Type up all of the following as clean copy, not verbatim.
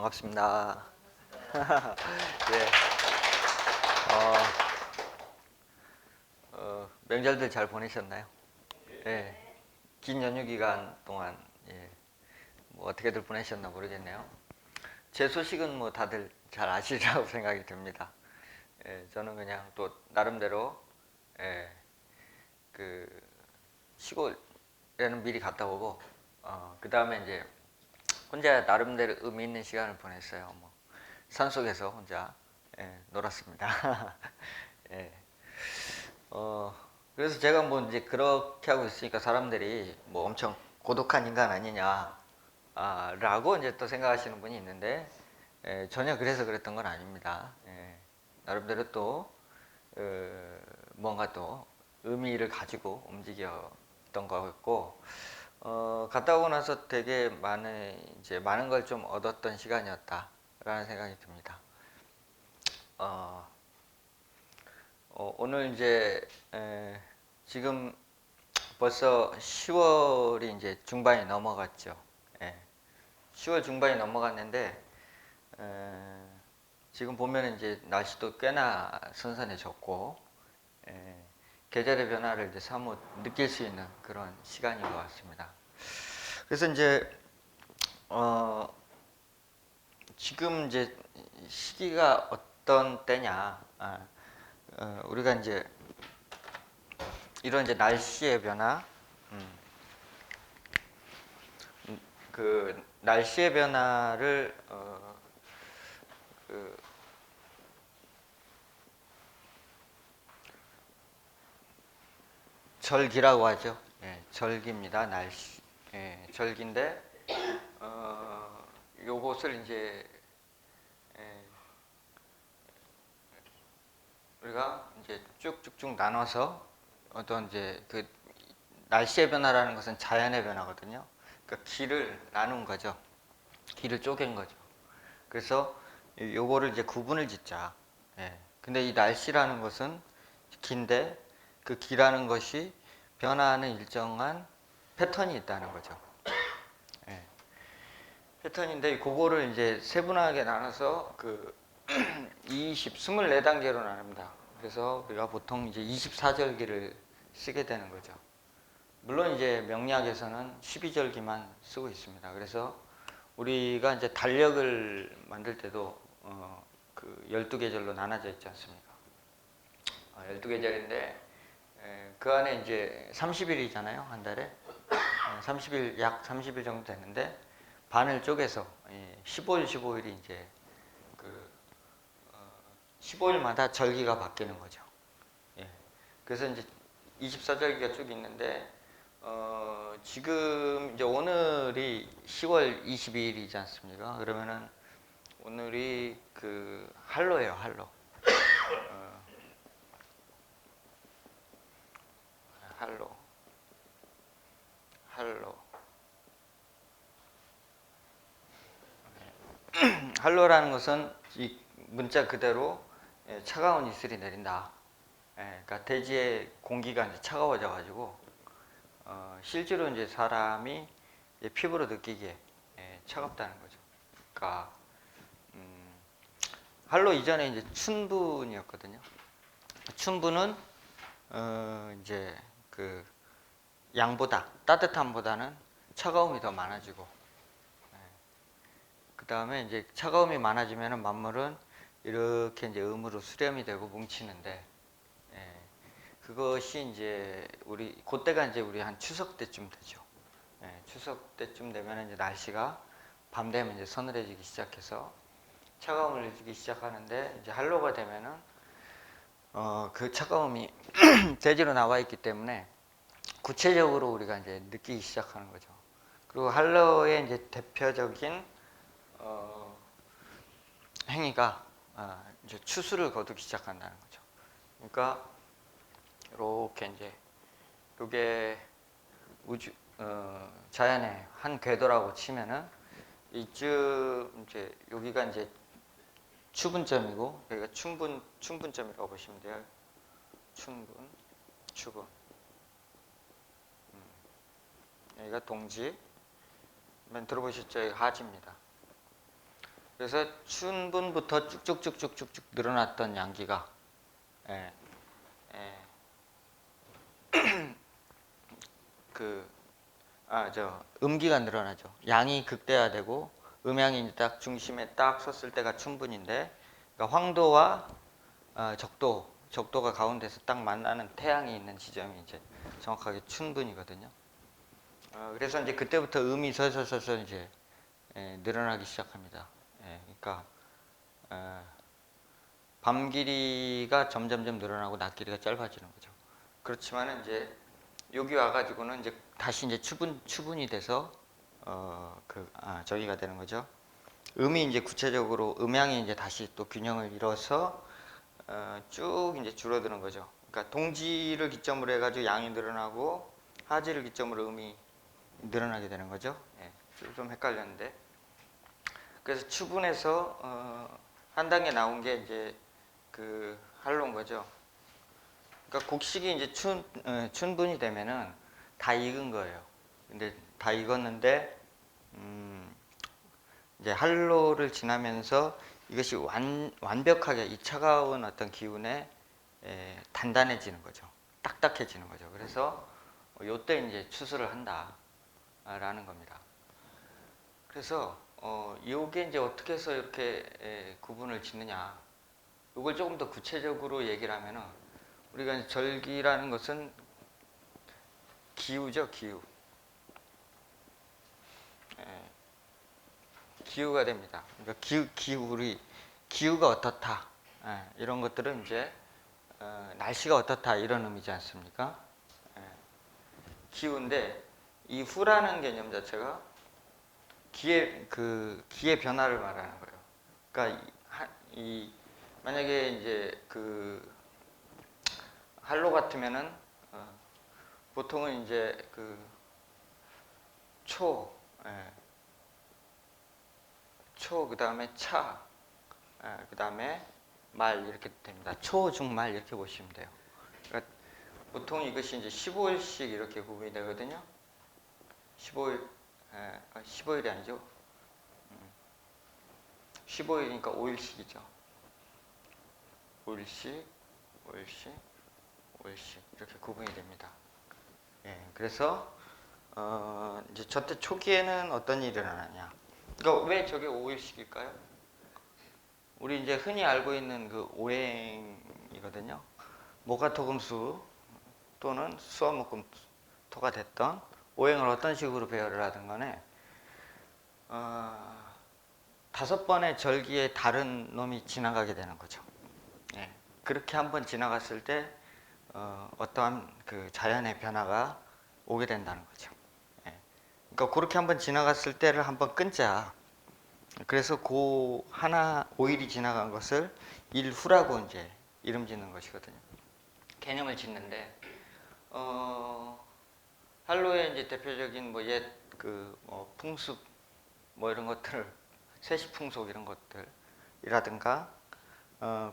반갑습니다. 예. 명절들 잘 보내셨나요? 예. 긴 연휴 기간 동안 뭐 어떻게들 보내셨나 모르겠네요. 제 소식은 뭐 다들 잘 아시리라고 생각이 듭니다. 저는 그냥 또 나름대로 예, 그 시골에는 미리 갔다 오고 그 다음에 이제 혼자 나름대로 의미 있는 시간을 보냈어요. 뭐 산속에서 혼자 놀았습니다. 예. 어, 그래서 제가 뭐 이제 그렇게 하고 있으니까 사람들이 뭐 엄청 고독한 인간 아니냐, 라고 이제 또 생각하시는 분이 있는데, 전혀 그래서 그랬던 건 아닙니다. 나름대로 또, 뭔가 또 의미를 가지고 움직였던 거였고, 갔다 오고 나서 되게 많은 걸 좀 얻었던 시간이었다라는 생각이 듭니다. 오늘 이제 지금 벌써 10월이 이제 중반이 넘어갔죠. 10월 중반이 넘어갔는데 지금 보면 이제 날씨도 꽤나 선선해졌고 계절의 변화를 이제 사뭇 느낄 수 있는 그런 시간인 것 같습니다. 그래서 이제 지금 이제 시기가 어떤 때냐? 우리가 이제 이런 이제 날씨의 변화, 그 날씨의 변화를 그 절기라고 하죠. 절기입니다. 날씨, 절기인데 요것을 이제 우리가 이제 쭉쭉쭉 나눠서 어떤 이제 그 날씨의 변화라는 것은 자연의 변화거든요. 그러니까 길을 나눈 거죠. 길을 쪼갠 거죠. 그래서 요거를 이제 구분을 짓자. 근데 이 날씨라는 것은 긴데 그 기라는 것이 변화하는 일정한 패턴이 있다는 거죠. 패턴인데 그거를 이제 세분하게 나눠서 그 24단계로 나눕니다. 그래서 우리가 보통 이제 24절기를 쓰게 되는 거죠. 물론 이제 명리학에서는 12절기만 쓰고 있습니다. 그래서 우리가 이제 달력을 만들 때도 그 12계절로 나눠져 있지 않습니까? 12계절인데 그 안에 이제 30일이잖아요. 한 달에. 30일, 약 30일 정도 되는데 반을 쪼개서 15일, 15일이 이제 그 15일마다 절기가 바뀌는 거죠. 그래서 이제 24절기가 쭉 있는데 지금 이제 오늘이 10월 22일이지 않습니까? 그러면은 오늘이 그 할로예요, 할로. 할로. 할로. 할로라는 것은 이 문자 그대로 차가운 이슬이 내린다. 그러니까 대지의 공기가 이제 차가워져 가지고 실제로 이제 사람이 이제 피부로 느끼기에 차갑다는 거죠. 그러니까 할로 이전에 이제 춘분이었거든요. 춘분은 이제 그 양보다 따뜻함보다는 차가움이 더 많아지고 그 다음에 이제 차가움이 많아지면은 만물은 이렇게 이제 음으로 수렴이 되고 뭉치는데 그것이 이제 그때가 이제 우리 한 추석 때쯤 되죠. 추석 때쯤 되면 이제 날씨가 밤 되면 이제 서늘해지기 시작해서 차가움을 느끼기 시작하는데 이제 한로가 되면은 그 차가움이 대지로 나와 있기 때문에 구체적으로 우리가 이제 느끼기 시작하는 거죠. 그리고 한로의 이제 대표적인 행위가 이제 추수를 거두기 시작한다는 거죠. 그러니까 이렇게 이제 이게 자연의 한 궤도라고 치면은 이쯤 이제 여기가 이제 추분점이고 여기가 춘분점이라고 보시면 돼요. 추분. 여기가 동지. 맨 들어보셨죠? 여기 하지입니다. 그래서 춘분부터 쭉쭉쭉쭉쭉쭉 늘어났던 양기가 예, 예, 음기가 늘어나죠. 양이 극대화되고 음양이 이제 딱 중심에 딱 섰을 때가 춘분인데, 그러니까 황도와 적도가 가운데서 딱 만나는 태양이 있는 지점이 이제 정확하게 춘분이거든요. 그래서 이제 그때부터 음이 서서서서 이제 늘어나기 시작합니다. 그러니까 밤 길이가 점점점 늘어나고 낮 길이가 짧아지는 거죠. 그렇지만 이제 여기 와가지고는 이제 다시 이제 추분이 돼서 저기가 되는 거죠. 음이 이제 구체적으로 음양이 이제 다시 또 균형을 이뤄서 쭉 이제 줄어드는 거죠. 그러니까 동지를 기점으로 해가지고 양이 늘어나고 하지를 기점으로 음이 늘어나게 되는 거죠. 좀 헷갈렸는데. 그래서 추분에서 한 단계 나온 게 이제 그 한로인 거죠. 그러니까 곡식이 이제 춘분이 되면은 다 익은 거예요. 근데 다 익었는데 이제 한로를 지나면서 이것이 완벽하게 이 차가운 어떤 기운에 단단해지는 거죠. 딱딱해지는 거죠. 그래서 요때 이제 추수를 한다라는 겁니다. 그래서 요게 이제 어떻게 해서 이렇게 구분을 짓느냐, 이걸 조금 더 구체적으로 얘기를 하면은, 우리가 절기라는 것은 기후죠, 기후. 기후가 됩니다. 그러니까 기후가 어떻다, 이런 것들은 이제 날씨가 어떻다 이런 의미지 않습니까? 기후인데 이 후라는 개념 자체가 기의 변화를 말하는 거예요. 그러니까 만약에 이제 그 한로 같으면은 보통은 이제 그 초, 그 다음에 차, 그 다음에 말 이렇게 됩니다. 초, 중, 말 이렇게 보시면 돼요. 그러니까 보통 이것이 이제 15일씩 이렇게 구분이 되거든요. 15일, 15일이 아니죠. 15일이니까 5일씩이죠. 5일씩, 5일씩, 5일씩 이렇게 구분이 됩니다. 그래서 이제 저때 초기에는 어떤 일이 일어나냐. 그러니까 왜 저게 5일씩일까요? 우리 이제 흔히 알고 있는 그 오행이거든요. 목화토금수 또는 수화목금토가 됐던 오행을 어떤 식으로 배열을 하든 간에 5번의 절기에 다른 놈이 지나가게 되는 거죠. 그렇게 한번 지나갔을 때 어떠한 그 자연의 변화가 오게 된다는 거죠. 그러니까 그렇게 한번 지나갔을 때를 한번 끊자. 그래서 그 하나 5일이 지나간 것을 일후라고 이제 이름 짓는 것이거든요. 개념을 짓는데 한로의 이제 대표적인 뭐 옛 그 풍습 뭐 이런 것들, 세시풍속 이런 것들이라든가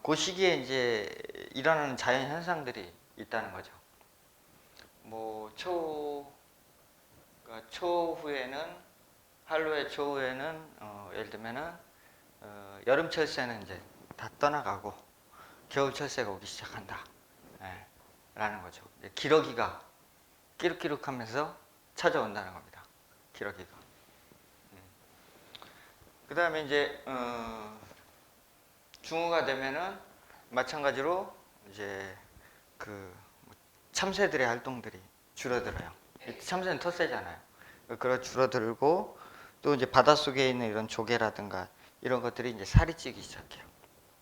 그 시기에 이제 일어나는 자연 현상들이 있다는 거죠. 뭐 초후에는 한로의 초후에는 예를 들면은 여름 철새는 이제 다 떠나가고 겨울 철새가 오기 시작한다. 라는 거죠. 기러기가 끼룩끼룩하면서 찾아온다는 겁니다. 기러기가. 그 다음에 이제 중후가 되면은 마찬가지로 이제 그 참새들의 활동들이 줄어들어요. 참새는 텃새잖아요. 그러 줄어들고 또 이제 바닷속에 있는 이런 조개라든가 이런 것들이 이제 살이 찌기 시작해요.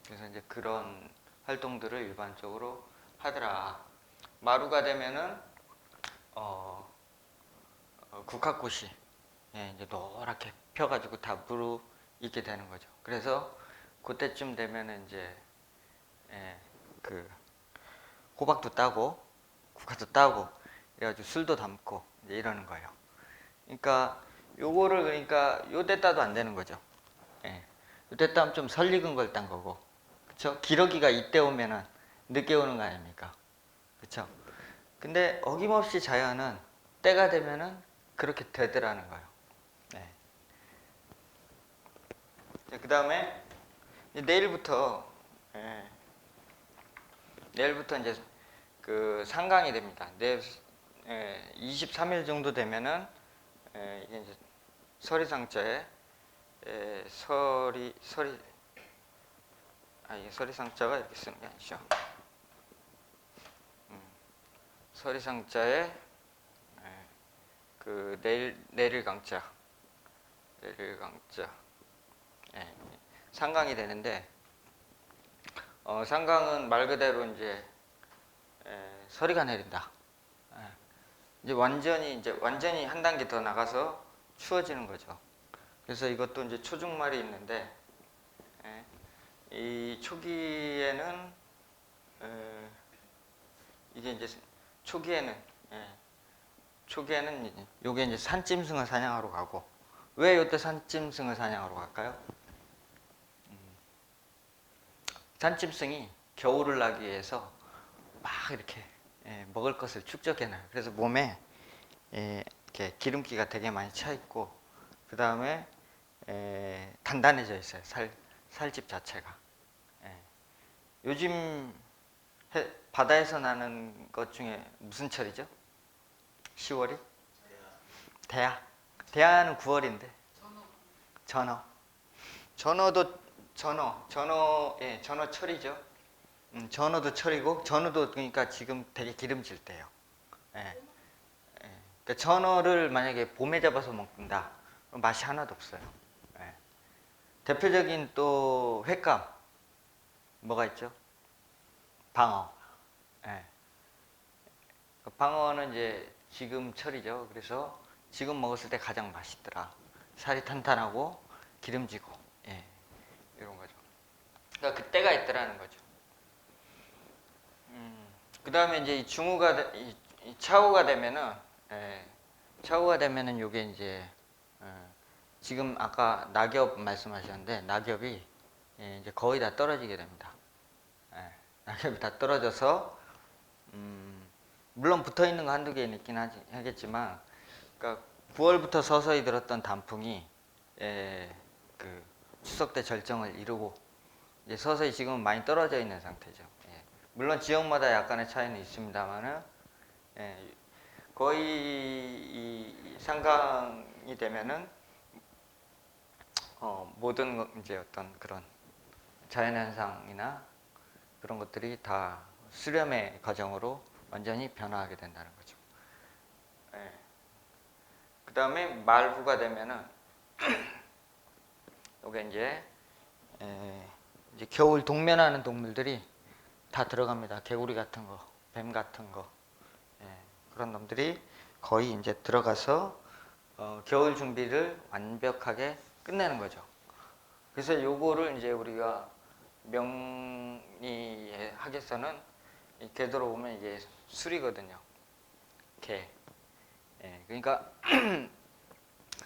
그래서 이제 그런 활동들을 일반적으로 하더라. 마루가 되면은 국화꽃이 이제 노랗게 펴가지고 다 무르익게 되는 거죠. 그래서 그때쯤 되면은 이제 그 호박도 따고 국화도 따고 그래가지고 술도 담고 이제 이러는 거예요. 그러니까 요거를 그러니까 요때 따도 안 되는 거죠. 요때 따면 좀 설익은 걸 딴 거고, 그렇죠? 기러기가 이때 오면은 늦게 오는 거 아닙니까? 그렇죠? 근데 어김없이 자연은 때가 되면은 그렇게 되더라는 거예요. 그 다음에 내일부터 내일부터 이제 그 상강이 됩니다. 내일 23일 정도 되면은 이게 이제 서리상자에 이게 서리상자가 이렇게 쓰는 게 아니죠. 서리상자에 그 내릴강자 상강이 되는데 상강은 말 그대로 이제 서리가 내린다. 이제 완전히 한 단계 더 나가서 추워지는 거죠. 그래서 이것도 이제 초중말이 있는데 이 초기에는 이게 이제 초기에는 요게 이제 산짐승을 사냥하러 가고 왜 요때 산짐승을 사냥하러 갈까요? 산짐승이 겨울을 나기 위해서 막 이렇게 먹을 것을 축적해놔요. 그래서 몸에 이렇게 기름기가 되게 많이 차 있고 그 다음에 단단해져 있어요. 살집 자체가. 요즘 바다에서 나는 것 중에 무슨 철이죠? 10월이? 대하. 대하는 9월인데. 전어철이죠. 전어도 철이고 전어도 그러니까 지금 되게 기름질 때예요. 그러니까 전어를 만약에 봄에 잡아서 먹는다. 그럼 맛이 하나도 없어요. 대표적인 또 횟감 뭐가 있죠? 방어. 방어는 이제 지금 철이죠. 그래서 지금 먹었을 때 가장 맛있더라. 살이 탄탄하고 기름지고 이런 거죠. 그러니까 그때가 있더라는 거죠. 그 다음에 이제 이 차후가 되면은 요게 이제 지금 아까 낙엽 말씀하셨는데 낙엽이 이제 거의 다 떨어지게 됩니다. 낙엽이 다 떨어져서 물론 붙어 있는 거 한두 개 있긴 하겠지만, 그러니까 9월부터 서서히 들었던 단풍이 그 추석 때 절정을 이루고 이제 서서히 지금은 많이 떨어져 있는 상태죠. 물론 지역마다 약간의 차이는 있습니다만은 거의 이 상강이 되면은 모든 이제 어떤 그런 자연현상이나 그런 것들이 다 수렴의 과정으로 완전히 변화하게 된다는 거죠. 그 다음에 말후가 되면은 이게 이제 겨울 동면하는 동물들이 다 들어갑니다. 개구리 같은 거, 뱀 같은 거, 그런 놈들이 거의 이제 들어가서 겨울 준비를 완벽하게 끝내는 거죠. 그래서 요거를 이제 우리가 명리 학에서는 개 들어오면 이게 술이거든요. 개. 그러니까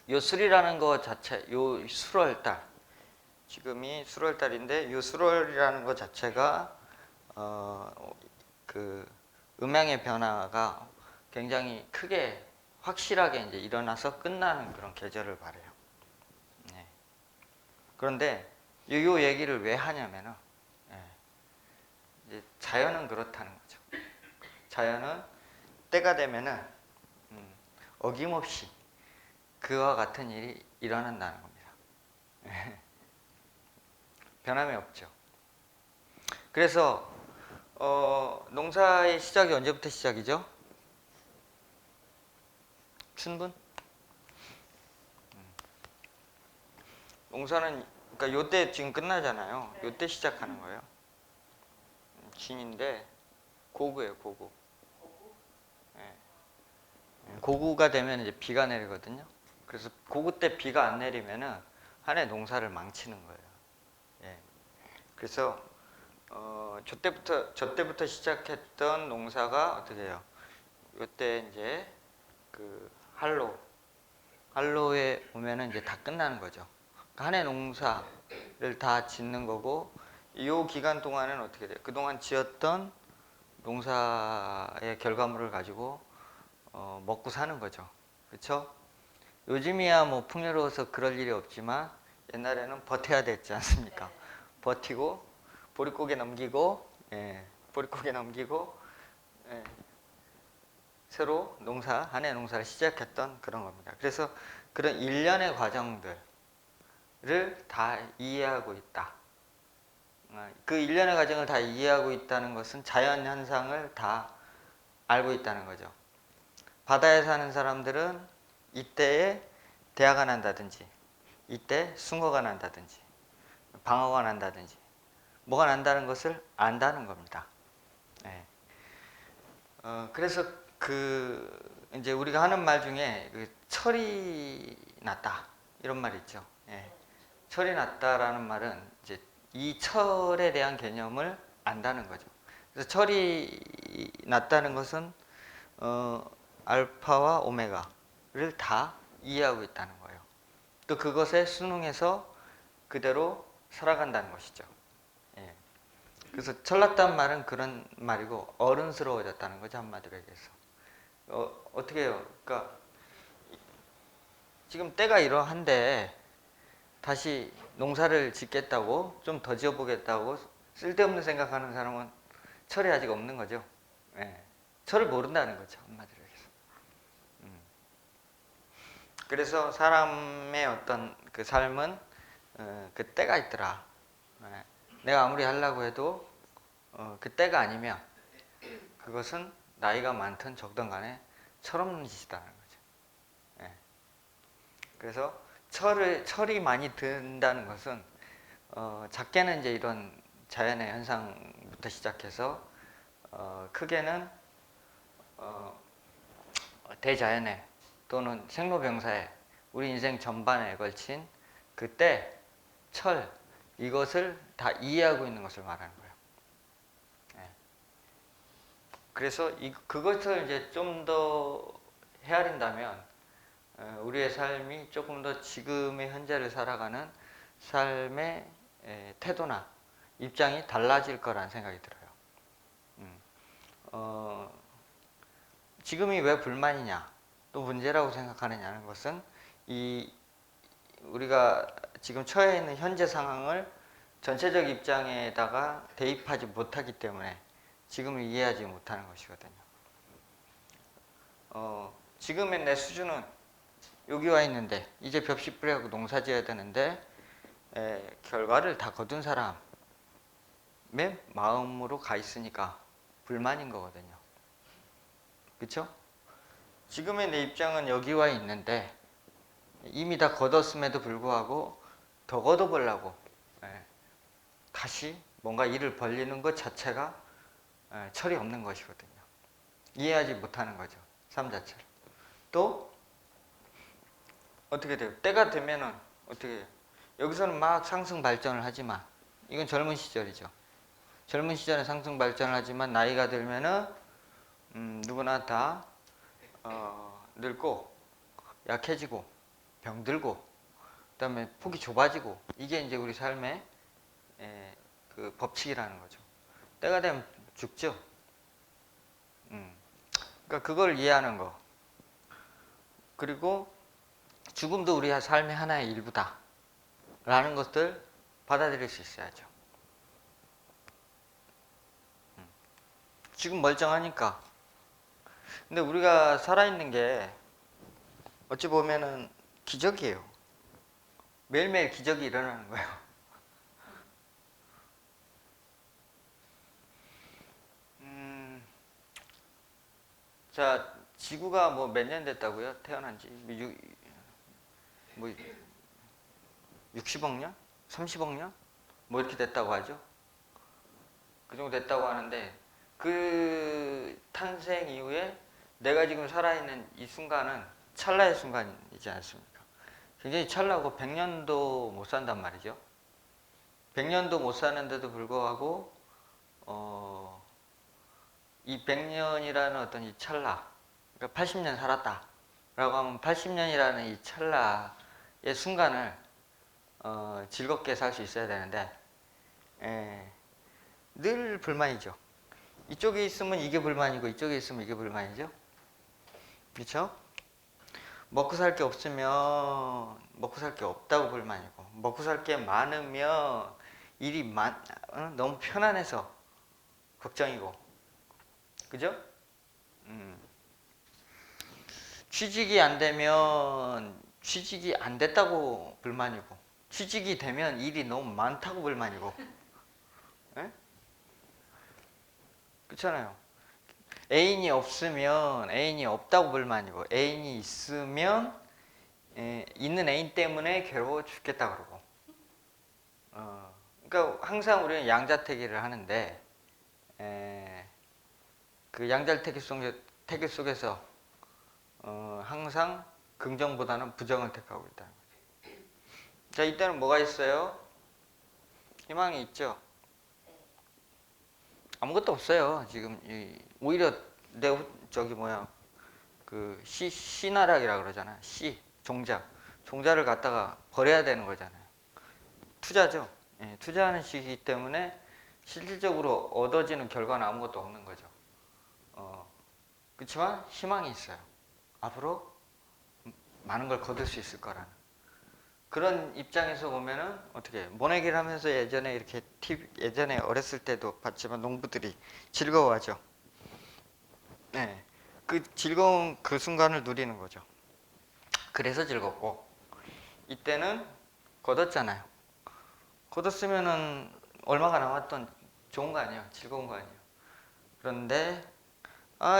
요 술이라는 거 자체, 요 수월달, 지금이 수월달인데 요 수월이라는 것 자체가 그 음양의 변화가 굉장히 크게 확실하게 이제 일어나서 끝나는 그런 계절을 말해요. 그런데 요 얘기를 왜 하냐면은 이제 자연은 그렇다는 거죠. 자연은 때가 되면은 어김없이 그와 같은 일이 일어난다는 겁니다. 변함이 없죠. 그래서 농사의 시작이 언제부터 시작이죠? 춘분? 농사는 그러니까 요때 지금 끝나잖아요. 요때 시작하는 거예요. 진인데 고구예요, 고구. 고구가 되면 이제 비가 내리거든요. 그래서 고구 때 비가 안 내리면은 한 해 농사를 망치는 거예요. 그래서 저 때부터 시작했던 농사가 어떻게 해요? 요때 이제 그 한로에 오면은 이제 다 끝나는 거죠. 한 해 농사를 다 짓는 거고, 이 기간 동안은 어떻게 돼요? 그동안 지었던 농사의 결과물을 가지고 먹고 사는 거죠. 그렇죠? 요즘이야 뭐 풍요로워서 그럴 일이 없지만 옛날에는 버텨야 됐지 않습니까? 버티고 보릿고개 넘기고, 보릿고개 넘기고, 예, 새로 한 해 농사를 시작했던 그런 겁니다. 그래서 그런 일련의 과정들을 다 이해하고 있다. 그 일련의 과정을 다 이해하고 있다는 것은 자연 현상을 다 알고 있다는 거죠. 바다에 사는 사람들은 이때에 대하가 난다든지, 이때 숭어가 난다든지, 방어가 난다든지, 뭐가 난다는 것을 안다는 겁니다. 네. 그래서 이제 우리가 하는 말 중에 철이 났다 이런 말이 있죠. 예. 철이 났다라는 말은 이제 이 철에 대한 개념을 안다는 거죠. 그래서 철이 났다는 것은 알파와 오메가를 다 이해하고 있다는 거예요. 또 그것에 순응해서 그대로 살아간다는 것이죠. 예. 그래서 철났다는 말은 그런 말이고 어른스러워졌다는 거죠, 한마디로 얘기해서. 어떻게 해요? 그러니까 지금 때가 이러한데 다시 농사를 짓겠다고 좀 더 지어보겠다고 쓸데없는 생각하는 사람은 철이 아직 없는 거죠. 예. 철을 모른다는 거죠, 한마디로 얘기해서. 그래서 사람의 어떤 그 삶은 그 때가 있더라. 예. 내가 아무리 하려고 해도 그 때가 아니면 그것은 나이가 많든 적든 간에 철없는 짓이라는 거죠. 예. 그래서 철이 많이 든다는 것은 작게는 이제 이런 자연의 현상부터 시작해서 크게는 대자연에 또는 생로병사에 우리 인생 전반에 걸친 그때 철 이것을 다 이해하고 있는 것을 말하는 거예요. 예. 그래서 그것을 이제 좀 더 헤아린다면 우리의 삶이 조금 더 지금의 현재를 살아가는 삶의 태도나 입장이 달라질 거라는 생각이 들어요. 지금이 왜 불만이냐 또 문제라고 생각하느냐는 것은 우리가 지금 처해 있는 현재 상황을 전체적 입장에다가 대입하지 못하기 때문에 지금을 이해하지 못하는 것이거든요. 지금의 내 수준은 여기 와 있는데 이제 벽시 뿌리하고 농사 지어야 되는데 결과를 다 거둔 사람의 마음으로 가 있으니까 불만인 거거든요. 그렇죠? 지금의 내 입장은 여기 와 있는데 이미 다 거뒀음에도 불구하고 더 거둬보려고 다시 뭔가 일을 벌리는 것 자체가 철이 없는 것이거든요. 이해하지 못하는 거죠. 삶 자체를. 또 어떻게 돼요? 때가 되면은 어떻게 해요? 여기서는 막 상승 발전을 하지만 이건 젊은 시절이죠. 젊은 시절에 상승 발전을 하지만 나이가 들면은 누구나 다 늙고 약해지고 병들고 그다음에 폭이 좁아지고 이게 이제 우리 삶의 그 법칙이라는 거죠. 때가 되면 죽죠. 그러니까 그걸 이해하는 거. 그리고 죽음도 우리 삶의 하나의 일부다 라는 것들 받아들일 수 있어야죠. 지금 멀쩡하니까. 근데 우리가 살아있는 게 어찌 보면은 기적이에요. 매일매일 기적이 일어나는 거예요. 자, 지구가 뭐 몇 년 됐다고요? 태어난 지? 뭐 60억 년? 30억 년? 뭐 이렇게 됐다고 하죠? 그 정도 됐다고 하는데 그 탄생 이후에 내가 지금 살아있는 이 순간은 찰나의 순간이지 않습니까? 굉장히 찰나고 100년도 못 산단 말이죠. 100년도 못 사는데도 불구하고 이 100년이라는 어떤 이 찰나, 그러니까 80년 살았다 라고 하면 80년이라는 이 찰나의 순간을 즐겁게 살 수 있어야 되는데 늘 불만이죠. 이쪽에 있으면 이게 불만이고 이쪽에 있으면 이게 불만이죠. 그렇죠? 먹고 살 게 없으면 먹고 살 게 없다고 불만이고 먹고 살 게 많으면 너무 편안해서 걱정이고, 그죠? 취직이 안 되면 취직이 안 됐다고 불만이고, 취직이 되면 일이 너무 많다고 불만이고, 예? 그렇잖아요. 애인이 없으면 애인이 없다고 불만이고, 애인이 있으면 있는 애인 때문에 괴로워 죽겠다 그러고. 그러니까 항상 우리는 양자택일을 하는데, 그 양자택일 속에서 항상 긍정보다는 부정을 택하고 있다는 거죠. 자, 이때는 뭐가 있어요? 희망이 있죠. 아무것도 없어요. 지금 오히려 그 씨나락이라 그러잖아요. 종자를 갖다가 버려야 되는 거잖아요. 투자죠. 예, 투자하는 시기이기 때문에 실질적으로 얻어지는 결과는 아무것도 없는 거죠. 그렇지만 희망이 있어요. 앞으로 많은 걸 거둘 수 있을 거라는 그런 입장에서 보면은 어떻게 모내기를 하면서 예전에 어렸을 때도 봤지만 농부들이 즐거워하죠. 네, 그 즐거운 그 순간을 누리는 거죠. 그래서 즐겁고 이때는 걷었잖아요. 걷었으면은 얼마가 남았던 좋은 거 아니에요? 즐거운 거 아니에요? 그런데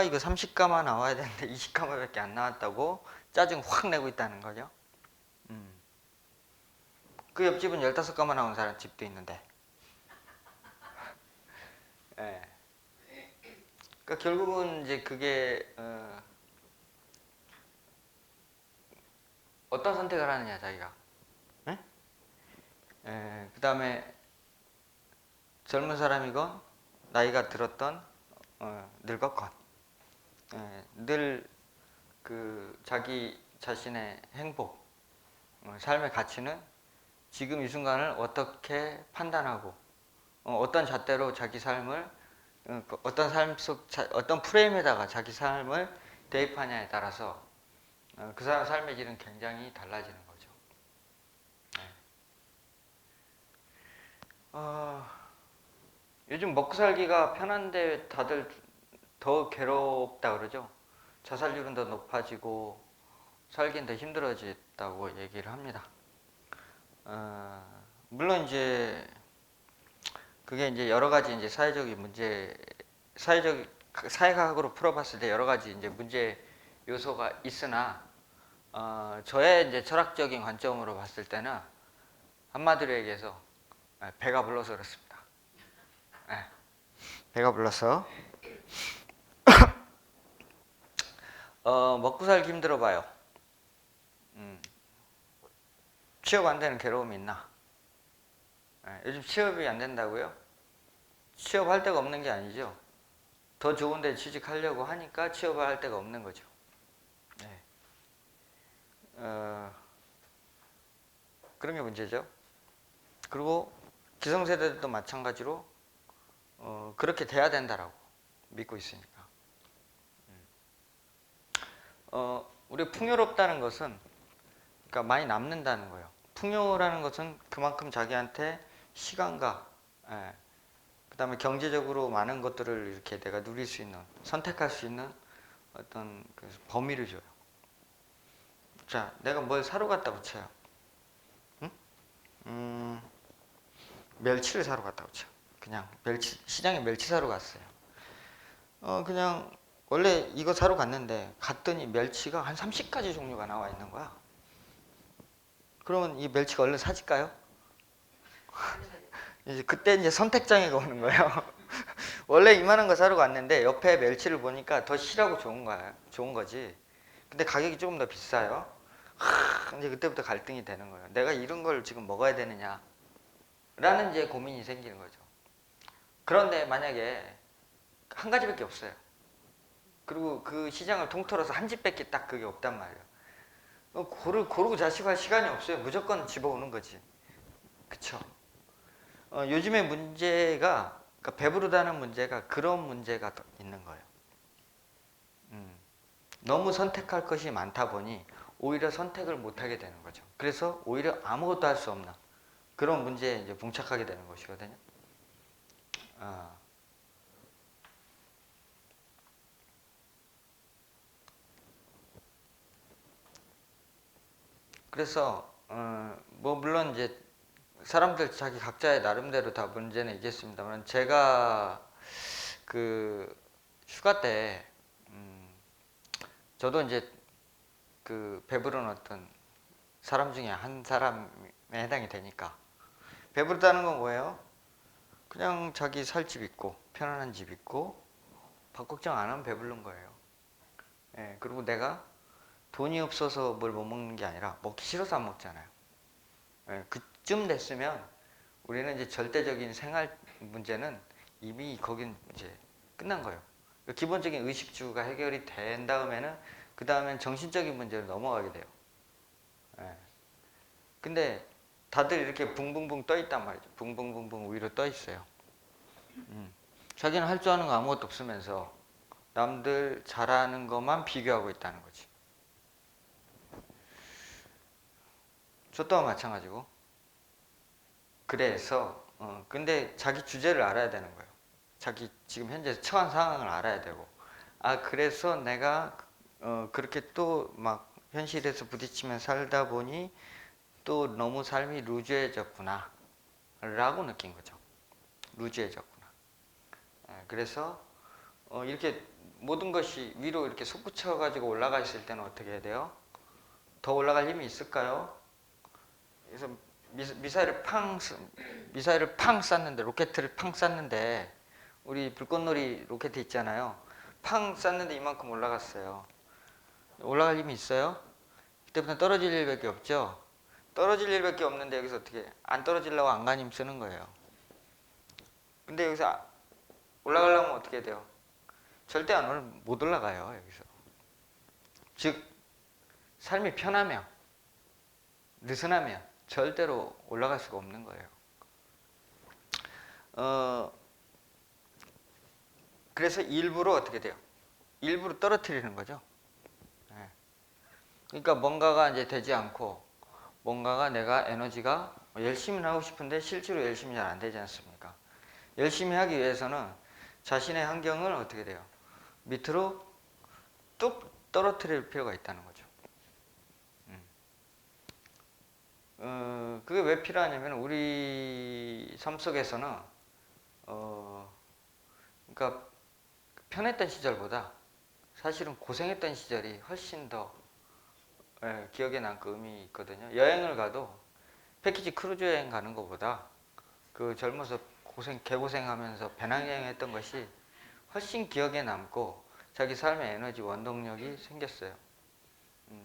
이거 30가마 나와야 되는데 20가마밖에 안 나왔다고 짜증 확 내고 있다는 거죠. 그 옆집은 15가마 나온 사람 집도 있는데. 예. 그러니까 결국은 이제 그게 어떤 선택을 하느냐 자기가. 그 다음에 젊은 사람이건 나이가 들었던 늙었건 늘 그 자기 자신의 행복, 삶의 가치는 지금 이 순간을 어떻게 판단하고 어떤 잣대로 자기 삶을 어떤 프레임에다가 자기 삶을 대입하냐에 따라서 그 사람 삶의 질은 굉장히 달라지는 거죠. 요즘 먹고 살기가 편한데 다들 더 괴롭다 그러죠. 자살률은 더 높아지고 살긴 더 힘들어졌다고 얘기를 합니다. 물론 이제 그게 이제 여러 가지 이제 사회학으로 풀어봤을 때 여러 가지 이제 문제 요소가 있으나 저의 이제 철학적인 관점으로 봤을 때는 한마디로 얘기해서 배가 불러서 그렇습니다. 배가 불러서 먹고 살기 힘들어 봐요. 취업 안 되는 괴로움이 있나? 요즘 취업이 안 된다고요? 취업할 데가 없는 게 아니죠. 더 좋은 데 취직하려고 하니까 취업을 할 데가 없는 거죠. 네. 그런 게 문제죠. 그리고 기성세대들도 마찬가지로 그렇게 돼야 된다라고 믿고 있으니까. 우리 풍요롭다는 것은 그러니까 많이 남는다는 거예요. 풍요라는 것은 그만큼 자기한테 시간과 그 다음에 경제적으로 많은 것들을 이렇게 내가 누릴 수 있는, 선택할 수 있는 어떤 그 범위를 줘요. 자, 내가 뭘 사러 갔다고 쳐요. 응? 멸치를 사러 갔다고 쳐. 그냥 시장에 멸치 사러 갔어요. 그냥 원래 이거 사러 갔는데 갔더니 멸치가 한 30가지 종류가 나와 있는 거야. 그러면 이 멸치가 얼른 사질까요? 그때 이제 선택장애가 오는 거예요. 원래 이만한 거 사러 갔는데 옆에 멸치를 보니까 더 실하고 좋은 거지. 근데 가격이 조금 더 비싸요. 이제 그때부터 갈등이 되는 거예요. 내가 이런 걸 지금 먹어야 되느냐? 라는 이제 고민이 생기는 거죠. 그런데 만약에 한 가지밖에 없어요. 그리고 그 시장을 통틀어서 한 집밖에 딱 그게 없단 말이에요. 고르고 자식할 시간이 없어요. 무조건 집어오는 거지. 그쵸? 요즘의 문제가 그러니까 배부르다는 문제가 그런 문제가 있는 거예요. 너무 선택할 것이 많다 보니 오히려 선택을 못하게 되는 거죠. 그래서 오히려 아무것도 할 수 없는 그런 문제에 이제 봉착하게 되는 것이거든요. 아. 그래서 뭐 물론 이제 사람들 자기 각자의 나름대로 다 문제는 있겠습니다만, 제가 그 휴가 때 저도 이제 그 배부른 어떤 사람 중에 한 사람에 해당이 되니까, 배부르다는 건 뭐예요? 그냥 자기 살 집 있고 편안한 집 있고 밥 걱정 안 하면 배부른 거예요. 예, 그리고 내가 돈이 없어서 뭘 못 먹는 게 아니라 먹기 싫어서 안 먹잖아요. 예, 그쯤 됐으면 우리는 이제 절대적인 생활 문제는 이미 거긴 이제 끝난 거예요. 기본적인 의식주가 해결이 된 다음에는 그 다음엔 정신적인 문제로 넘어가게 돼요. 예. 근데 다들 이렇게 붕붕붕 떠 있단 말이죠. 붕붕붕붕 위로 떠 있어요. 자기는 할 줄 아는 거 아무것도 없으면서 남들 잘하는 것만 비교하고 있다는 거지. 저 또한 마찬가지고. 그래서 근데 자기 주제를 알아야 되는 거예요. 자기 지금 현재 처한 상황을 알아야 되고, 아 그래서 내가 그렇게 또 막 현실에서 부딪히며 살다 보니 또 너무 삶이 루즈해졌구나 라고 느낀 거죠. 루즈해졌구나. 그래서 이렇게 모든 것이 위로 이렇게 솟구쳐 가지고 올라가 있을 때는 어떻게 해야 돼요? 더 올라갈 힘이 있을까요? 그래서 미사일을 팡 쐈는데, 로켓을 팡 쐈는데, 우리 불꽃놀이 로켓 있잖아요. 팡 쐈는데 이만큼 올라갔어요. 올라갈 힘이 있어요? 그때부터 떨어질 일밖에 없죠. 떨어질 일밖에 없는데 여기서 어떻게 안 떨어지려고 안간힘 쓰는 거예요. 근데 여기서 올라가려면 어떻게 돼요? 절대 못 올라가요. 여기서. 즉 삶이 편하면, 느슨하면 절대로 올라갈 수가 없는 거예요. 그래서 일부러 어떻게 돼요? 일부러 떨어뜨리는 거죠. 네. 그러니까 뭔가가 이제 되지 않고, 뭔가가 내가 에너지가 열심히 하고 싶은데 실제로 열심히 잘 안 되지 않습니까? 열심히 하기 위해서는 자신의 환경을 어떻게 돼요? 밑으로 뚝 떨어뜨릴 필요가 있다는 거죠. 그게 왜 필요하냐면, 우리 삶 속에서는 그러니까 편했던 시절보다 사실은 고생했던 시절이 훨씬 더 기억에 남고 의미 있거든요. 여행을 가도 패키지 크루즈 여행 가는 것보다 그 젊어서 개고생하면서 배낭여행 했던 것이 훨씬 기억에 남고 자기 삶의 에너지, 원동력이 생겼어요.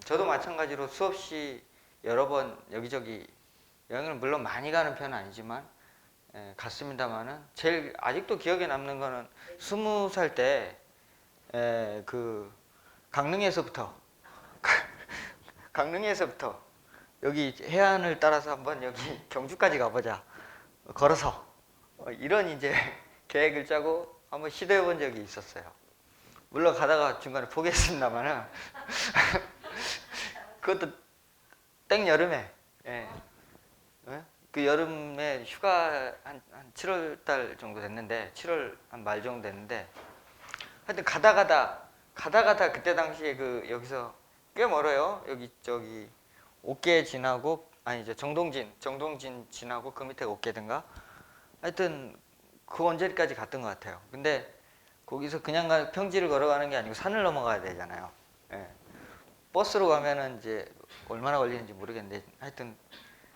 저도 마찬가지로 수없이 여러 번 여기저기 여행을 물론 많이 가는 편은 아니지만 갔습니다만은, 제일 아직도 기억에 남는 거는 20살 때 그 강릉에서부터 강릉에서부터 여기 해안을 따라서 한번 여기 경주까지 가보자, 걸어서 이런 이제 계획을 짜고 한번 시도해 본 적이 있었어요. 물론 가다가 중간에 포기했습니다만은 그것도 땡 여름에, 예. 그 여름에 휴가 한 7월 달 정도 됐는데, 7월 한 말 정도 됐는데, 하여튼 가다 그때 당시에 그 여기서 꽤 멀어요. 여기 저기 옥계 지나고, 아니 이제 정동진 지나고 그 밑에 옥계든가, 하여튼 그 언저리까지 갔던 것 같아요. 근데 거기서 그냥 평지를 걸어가는 게 아니고 산을 넘어가야 되잖아요. 예. 버스로 가면은 이제 얼마나 걸리는지 모르겠는데, 하여튼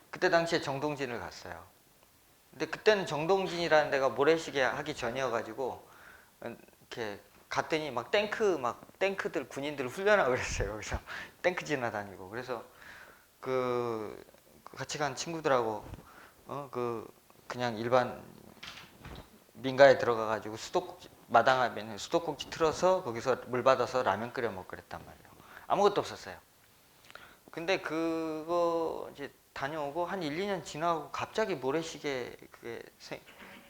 그때 당시에 정동진을 갔어요. 근데 그때는 정동진이라는 데가 모래시계 하기 전이어가지고 이렇게 갔더니 막 탱크들 군인들 훈련하고 그랬어요. 그래서 탱크 지나다니고. 그래서 그 같이 간 친구들하고 그냥 일반 민가에 들어가가지고 마당에 수도꼭지 틀어서 거기서 물 받아서 라면 끓여 먹고 그랬단 말이에요. 아무것도 없었어요. 근데 그거 이제 다녀오고 한 1, 2년 지나고 갑자기 모래시계 그게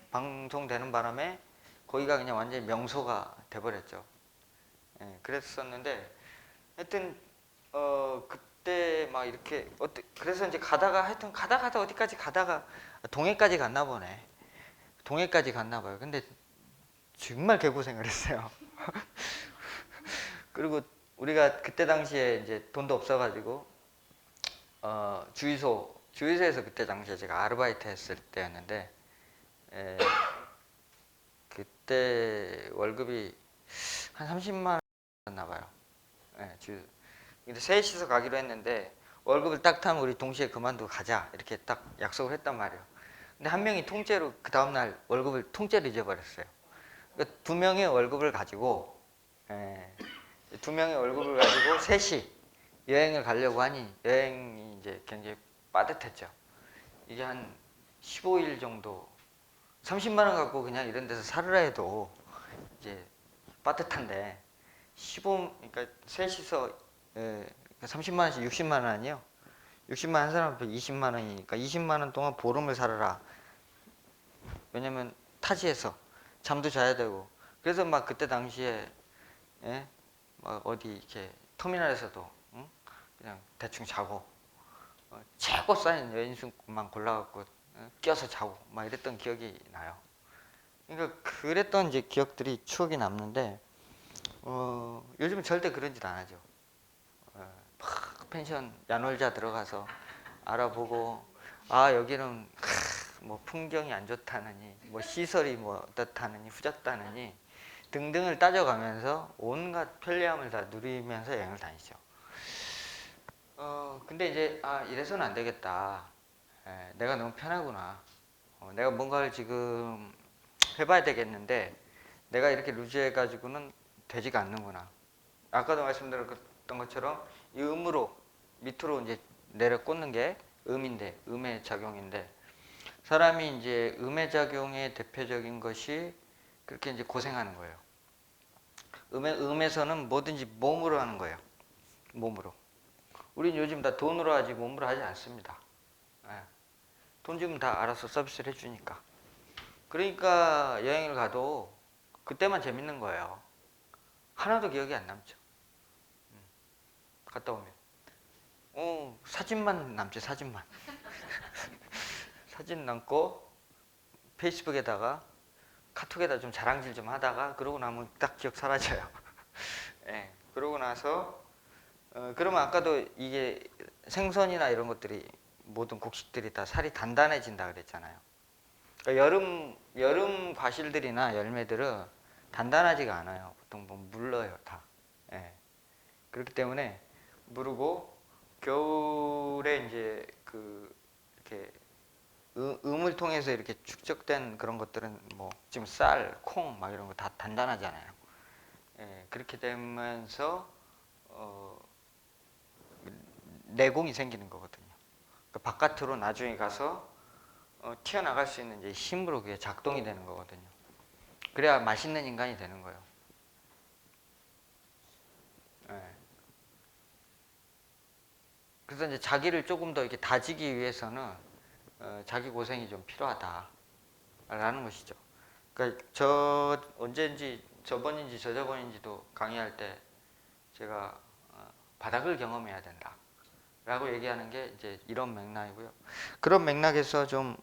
방송되는 바람에 거기가 그냥 완전히 명소가 돼버렸죠. 예, 그랬었는데, 하여튼 그때 막 이렇게 그래서 이제 가다가 하여튼 가다 어디까지 가다가 동해까지 갔나 보네. 동해까지 갔나 봐요. 근데 정말 개고생을 했어요. 그리고 우리가 그때 당시에 이제 돈도 없어가지고 주유소에서 그때 당시에 제가 아르바이트 했을 때였는데 에, 그때 월급이 한 30만 원이었나 봐요. 예, 근데 셋이서 가기로 했는데 월급을 딱 타면 우리 동시에 그만두고 가자 이렇게 딱 약속을 했단 말이에요. 근데 한 명이 통째로 그 다음날 월급을 통째로 잊어버렸어요. 그러니까 두 명의 월급을 가지고 예, 두 명의 월급을 가지고 셋이 여행을 가려고 하니 여행이 이제 굉장히 빠듯했죠. 이게 한 15일 정도 30만 원 갖고 그냥 이런 데서 살으라 해도 이제 빠듯한데 그러니까 셋이서 30만 원씩 60만 원 아니에요? 60만 한 사람 앞에 20만 원이니까 20만 원 동안 보름을 살아라. 왜냐면 타지에서 잠도 자야 되고 그래서 막 그때 당시에 예? 막 어디 이렇게 터미널에서도 응? 그냥 대충 자고 최고 쌓인 여인숙만 골라갖고 껴서 자고 막 이랬던 기억이 나요. 그러니까 그랬던 이제 기억들이 추억이 남는데 요즘은 절대 그런 짓 안 하죠. 막 펜션 야놀자 들어가서 알아보고 여기는 뭐 풍경이 안 좋다느니 뭐 시설이 뭐 어떻다느니 후졌다느니 등등을 따져가면서 온갖 편리함을 다 누리면서 여행을 다니죠. 근데 이제 이래서는 안 되겠다. 내가 너무 편하구나. 내가 뭔가를 지금 해봐야 되겠는데 내가 이렇게 루즈해가지고는 되지가 않는구나. 아까도 말씀드렸던 것처럼 이 음으로 밑으로 이제 내려 꽂는 게 음의 작용인데 사람이 이제 음의 작용의 대표적인 것이 그렇게 이제 고생하는 거예요. 음에서는 뭐든지 몸으로 하는 거예요. 몸으로. 우린 요즘 다 돈으로 하지 몸으로 하지 않습니다. 돈 주면 다 알아서 서비스를 해주니까. 그러니까 여행을 가도 그때만 재밌는 거예요. 하나도 기억이 안 남죠. 갔다 오면. 사진만 남죠, 사진만. 사진 남고 페이스북에다가 카톡에다 좀 자랑질 좀 하다가 그러고 나면 딱 기억 사라져요. 예, 그러고 나서 그러면 아까도 이게 생선이나 이런 것들이 모든 곡식들이 다 살이 단단해진다 그랬잖아요. 그러니까 여름 과실들이나 열매들은 단단하지가 않아요. 보통 뭐 물러요 다. 예. 그렇기 때문에 무르고 겨울에 이제 이렇게 음을 통해서 이렇게 축적된 그런 것들은 뭐 지금 쌀, 콩 막 이런 거 다 단단하잖아요. 예, 그렇게 되면서 내공이 생기는 거거든요. 그러니까 바깥으로 나중에 가서 튀어나갈 수 있는 이제 힘으로 그게 작동이 되는 거거든요. 그래야 맛있는 인간이 되는 거예요. 예. 그래서 이제 자기를 조금 더 이렇게 다지기 위해서는 자기 고생이 좀 필요하다라는 것이죠. 그러니까 언제인지 저번인지 저저번인지도 강의할 때 제가 바닥을 경험해야 된다라고 얘기하는 게 이제 이런 맥락이고요. 그런 맥락에서 좀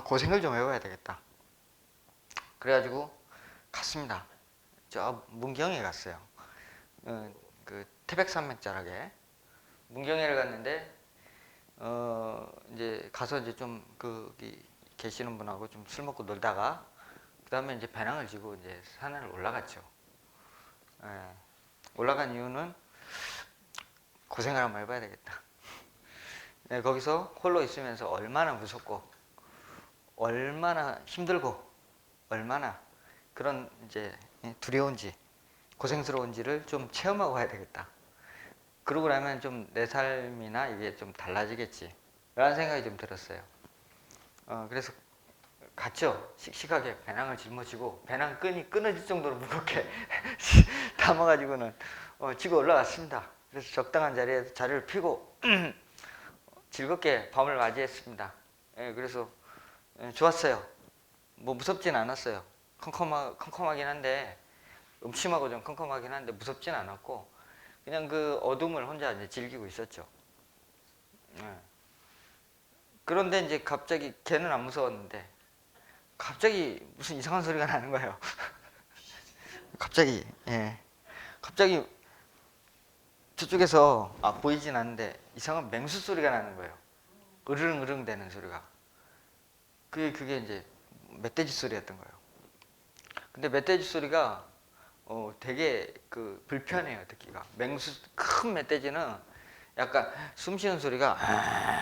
고생을 좀 해봐야 되겠다. 그래가지고 갔습니다. 저 문경에 갔어요. 그 태백산맥자락에 문경에를 갔는데 이제 가서 이제 좀 거기 계시는 분하고 좀 술 먹고 놀다가 그 다음에 이제 배낭을 지고 이제 산을 올라갔죠. 예. 올라간 이유는 고생을 한번 해봐야 되겠다. 네, 거기서 홀로 있으면서 얼마나 무섭고 얼마나 힘들고 얼마나 그런 이제 두려운지 고생스러운지를 좀 체험하고 가야 되겠다. 그러고 나면 좀 내 삶이나 이게 좀 달라지겠지 라는 생각이 좀 들었어요. 그래서 갔죠. 씩씩하게 배낭을 짊어지고 배낭 끈이 끊어질 정도로 무겁게 담아가지고는 지고 올라갔습니다. 그래서 적당한 자리에 자리를 피고 즐겁게 밤을 맞이했습니다. 예, 그래서 좋았어요. 뭐 무섭진 않았어요. 컴컴하긴 한데 음침하고 좀 컴컴하긴 한데 무섭진 않았고 그냥 그 어둠을 혼자 이제 즐기고 있었죠. 예. 그런데 이제 갑자기 걔는 안 무서웠는데 갑자기 무슨 이상한 소리가 나는 거예요. 갑자기, 예. 갑자기 저쪽에서 보이진 않는데 이상한 맹수 소리가 나는 거예요. 으르릉 되는 소리가. 그게 이제 멧돼지 소리였던 거예요. 근데 멧돼지 소리가 되게 그 불편해요, 듣기가. 큰 멧돼지는 약간 숨 쉬는 소리가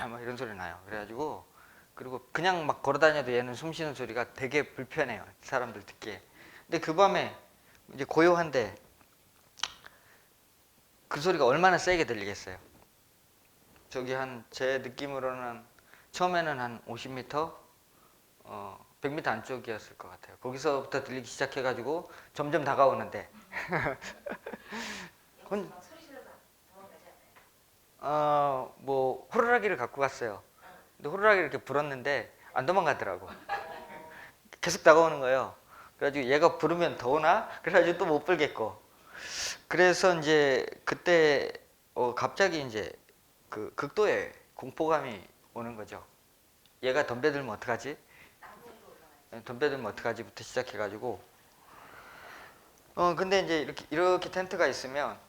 막 이런 소리 나요. 그래가지고 그리고 그냥 막 걸어다녀도 얘는 숨 쉬는 소리가 되게 불편해요, 사람들 듣기에. 근데 그 밤에 이제 고요한데 그 소리가 얼마나 세게 들리겠어요. 저기 제 느낌으로는 처음에는 한 50m, 100m 안쪽이었을 것 같아요. 거기서부터 들리기 시작해가지고 점점 다가오는데 뭐 호루라기를 갖고 갔어요. 근데 호루라기를 이렇게 불었는데 안 도망가더라고. 계속 다가오는 거예요. 그래가지고 얘가 부르면 더 오나? 그래가지고 또 못 불겠고. 그래서 이제 그때 갑자기 이제 그 극도의 공포감이 오는 거죠. 얘가 덤벼들면 어떡하지? 덤벼들면 어떡하지부터 시작해가지고 근데 이제 이렇게 텐트가 있으면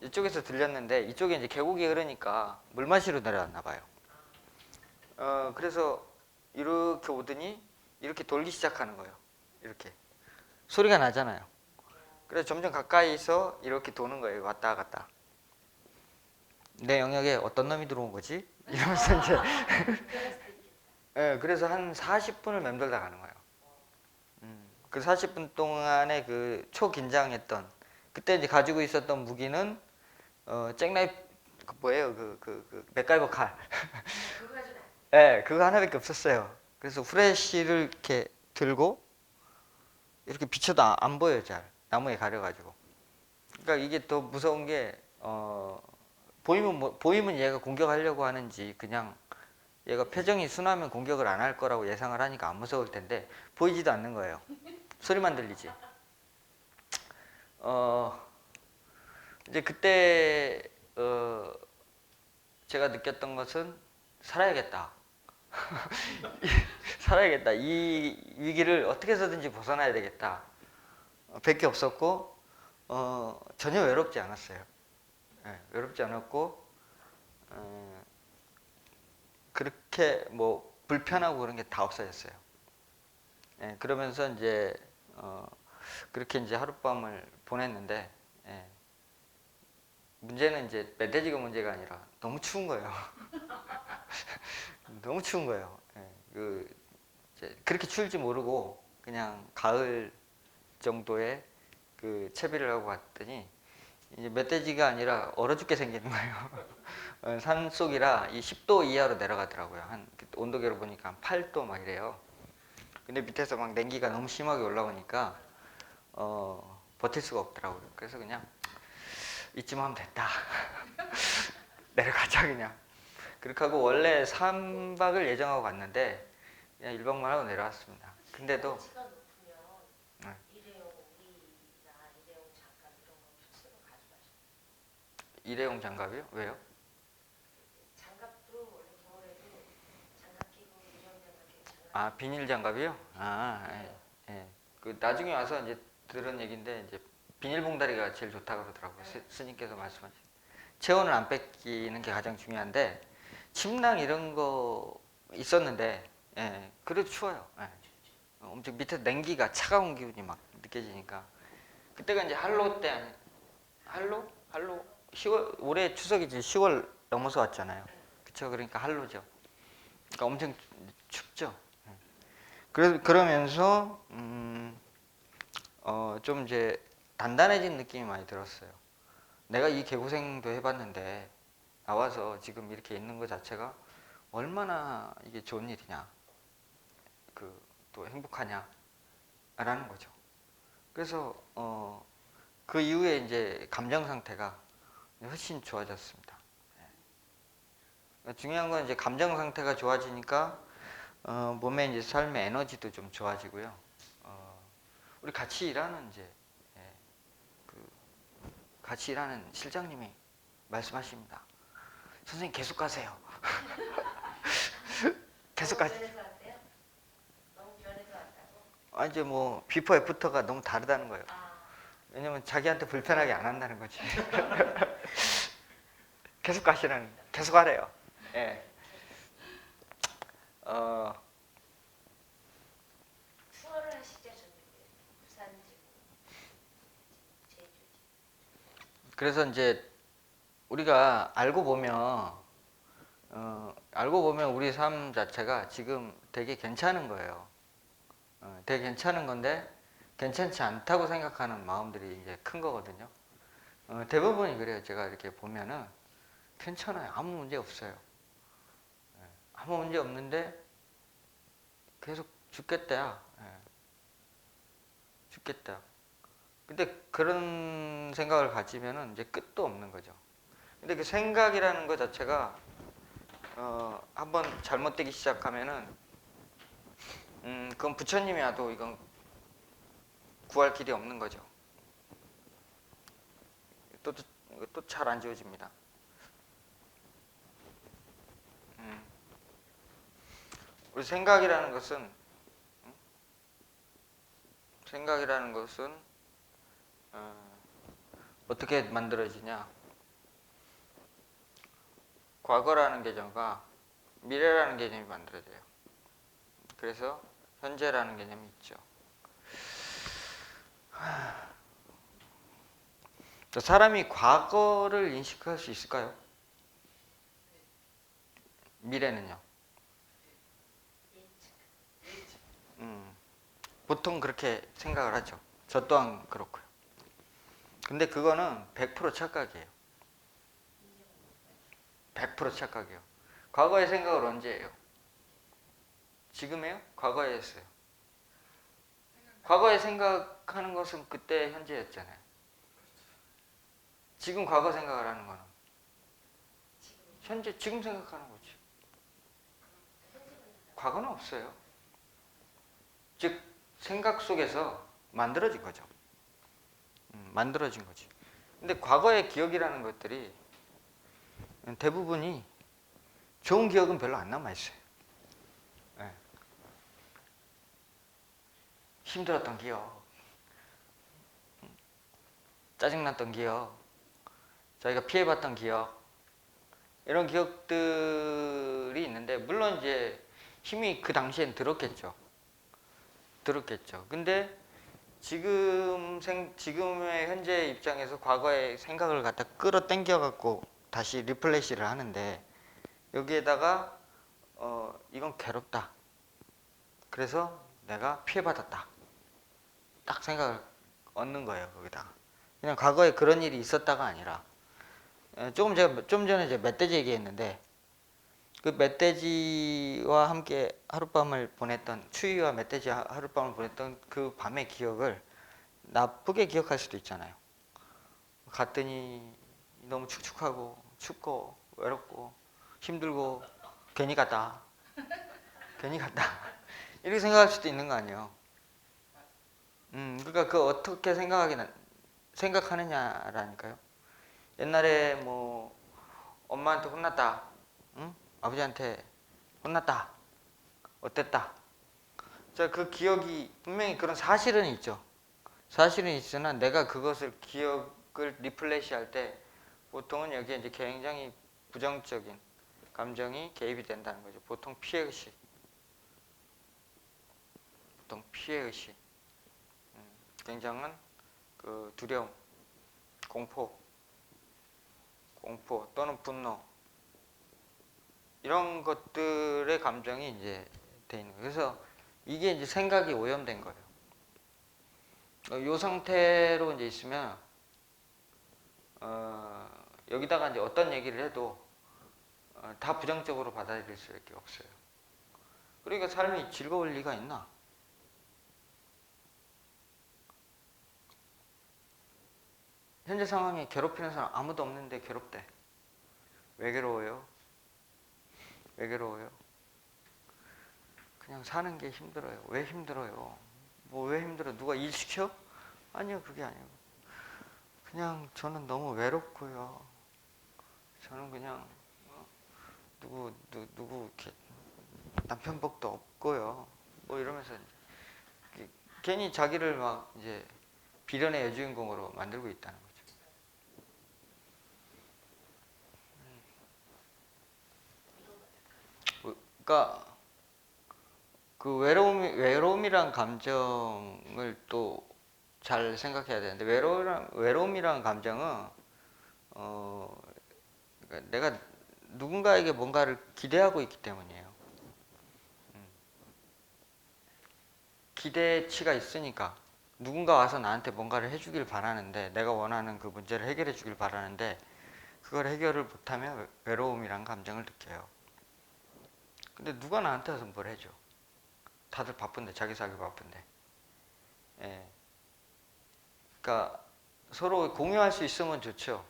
이쪽에서 들렸는데 이쪽에 이제 계곡이 흐르니까 물 마시러 내려왔나 봐요. 그래서 이렇게 오더니 이렇게 돌기 시작하는 거예요. 이렇게 소리가 나잖아요. 그래서 점점 가까이서 이렇게 도는 거예요. 왔다 갔다. 내 영역에 어떤 놈이 들어온 거지? 이러면서 이제 그래서 한 40분을 맴돌다 가는 거예요. 그 40분 동안에 그 초긴장했던 그때 이제 가지고 있었던 무기는 잭나이프 뭐예요? 그 맥가이버 칼. 네, 그거 하나밖에 없었어요. 그래서 후레쉬를 이렇게 들고 이렇게 비춰도 안 보여요, 잘. 나무에 가려가지고. 그러니까 이게 더 무서운 게 보이면 얘가 공격하려고 하는지 그냥 얘가 표정이 순하면 공격을 안 할 거라고 예상을 하니까 안 무서울 텐데 보이지도 않는 거예요. 소리만 들리지. 이제 그때 제가 느꼈던 것은 살아야겠다. 살아야겠다. 이 위기를 어떻게 해서든지 벗어나야 되겠다. 밖에 없었고 전혀 외롭지 않았어요. 네, 외롭지 않았고 그렇게 뭐 불편하고 그런 게 다 없어졌어요. 네, 그러면서 이제 그렇게 이제 하룻밤을 보냈는데 문제는 이제 멧돼지가 문제가 아니라 너무 추운 거예요. 너무 추운 거예요. 이제 그렇게 추울지 모르고 그냥 가을 정도의 그 채비를 하고 갔더니 이제 멧돼지가 아니라 얼어 죽게 생기는 거예요. 산속이라 이 10도 이하로 내려가더라고요. 한 온도계로 보니까 한 8도 막 이래요. 근데 밑에서 막 냉기가 너무 심하게 올라오니까 버틸 수가 없더라고요. 그래서 그냥 이쯤 하면 됐다. 내려가자 그냥. 그렇게 하고 원래 3박을 예정하고 갔는데 그냥 1박만 하고 내려왔습니다. 근데도 네. 일회용 장갑이요? 왜요? 비닐 장갑이요? 예. 그 나중에 와서 이제 들은 얘기인데 이제 비닐봉다리가 제일 좋다 그러더라고요. 스님께서 말씀하신. 체온을 안 뺏기는 게 가장 중요한데 침낭 이런 거 있었는데 그래도 추워요. 엄청 밑에 냉기가 차가운 기운이 막 느껴지니까 그때가 이제 한로 때 한로 10월 올해 추석이 이제 10월 넘어서 왔잖아요. 그쵸? 그러니까 한로죠. 그러니까 엄청 춥죠. 그러면서 좀 이제 단단해진 느낌이 많이 들었어요. 내가 이 개고생도 해봤는데 나와서 지금 이렇게 있는 것 자체가 얼마나 이게 좋은 일이냐, 또 행복하냐라는 거죠. 그래서 그 이후에 이제 감정 상태가 훨씬 좋아졌습니다. 중요한 건 이제 감정 상태가 좋아지니까 몸의 이제 삶의 에너지도 좀 좋아지고요. 우리 같이 일하는 이제 같이 일하는 실장님이 말씀하십니다. 선생님 계속 가세요. 계속 가세요. 너무 변해서 왔다고? 아, 이제 뭐 비포 애프터가 너무 다르다는 거예요. 아, 왜냐면 자기한테 불편하게 안 한다는 거지. 계속 계속 하래요. 예. 투어를 하시죠, 저녁에. 부산지구, 제주지. 그래서 이제 우리가 알고 보면 우리 삶 자체가 지금 되게 괜찮은 거예요. 되게 괜찮은 건데 괜찮지 않다고 생각하는 마음들이 이제 큰 거거든요. 대부분이 그래요. 제가 이렇게 보면은 괜찮아요. 아무 문제 없어요. 아무 문제 없는데 계속 죽겠다야. 죽겠다. 근데 그런 생각을 가지면은 이제 끝도 없는 거죠. 근데 그 생각이라는 것 자체가 한번 잘못되기 시작하면은 그건 부처님이 와도 이건 구할 길이 없는 거죠. 또 잘 안 지워집니다. 우리 생각이라는 것은 어떻게 만들어지냐? 과거라는 개념과 미래라는 개념이 만들어져요. 그래서 현재라는 개념이 있죠. 사람이 과거를 인식할 수 있을까요? 미래는요? 보통 그렇게 생각을 하죠. 저 또한 그렇고요. 근데 그거는 100% 착각이에요. 100% 착각이에요. 과거의 생각을 언제 해요? 지금 해요? 과거에 했어요. 과거에 생각하는 것은 그때 현재였잖아요. 지금 과거 생각을 하는 거는 현재 지금 생각하는 거지. 과거는 없어요. 즉 생각 속에서 만들어진 거죠. 만들어진 거지. 근데 과거의 기억이라는 것들이 대부분이 좋은 기억은 별로 안 남아 있어요. 네. 힘들었던 기억, 짜증났던 기억, 자기가 피해봤던 기억, 이런 기억들이 있는데 물론 이제 힘이 그 당시엔 들었겠죠. 근데 지금의 현재 입장에서 과거의 생각을 갖다 끌어당겨 갖고 다시 리플레시를 하는데 여기에다가 이건 괴롭다. 그래서 내가 피해받았다. 딱 생각을 얻는 거예요, 거기다가. 그냥 과거에 그런 일이 있었다가 아니라 제가 좀 전에 이제 멧돼지 얘기했는데 그 멧돼지와 함께 하룻밤을 보냈던 추위와 멧돼지 하룻밤을 보냈던 그 밤의 기억을 나쁘게 기억할 수도 있잖아요. 갔더니 너무 축축하고 춥고 외롭고 힘들고 괜히 갔다 이렇게 생각할 수도 있는 거 아니에요. 그러니까 그 어떻게 생각하느냐라니까요. 옛날에 뭐 엄마한테 혼났다, 응? 아버지한테 혼났다, 어땠다. 자, 그 기억이 분명히 그런 사실은 있죠. 사실은 있으나 내가 그것을 기억을 리플레시 할 때 보통은 여기에 이제 굉장히 부정적인 감정이 개입이 된다는 거죠. 보통 피해의식. 굉장한 그 두려움, 공포 또는 분노 이런 것들의 감정이 이제 돼 있는 거예요. 그래서 이게 이제 생각이 오염된 거예요. 이 상태로 이제 있으면 여기다가 이제 어떤 얘기를 해도 다 부정적으로 받아들일 수밖에 없어요. 그러니까 삶이 즐거울 리가 있나? 현재 상황에 괴롭히는 사람 아무도 없는데 괴롭대. 왜 괴로워요? 그냥 사는 게 힘들어요. 왜 힘들어요? 뭐 왜 힘들어? 누가 일 시켜? 아니요, 그게 아니고 그냥 저는 너무 외롭고요. 저는 그냥 누구 이렇게 남편 복도 없고요. 뭐 이러면서 이제 괜히 자기를 막 이제 비련의 여주인공으로 만들고 있다는 거죠. 그러니까 그 외로움이란 감정을 또 잘 생각해야 되는데 외로움이란 감정은 그러니까 내가 누군가에게 뭔가를 기대하고 있기 때문이에요. 기대치가 있으니까 누군가 와서 나한테 뭔가를 해주길 바라는데 내가 원하는 그 문제를 해결해 주길 바라는데 그걸 해결을 못하면 외로움이란 감정을 느껴요. 근데 누가 나한테 와서 뭘 해줘? 다들 바쁜데 자기 살기 바쁜데. 예. 그러니까 서로 공유할 수 있으면 좋죠.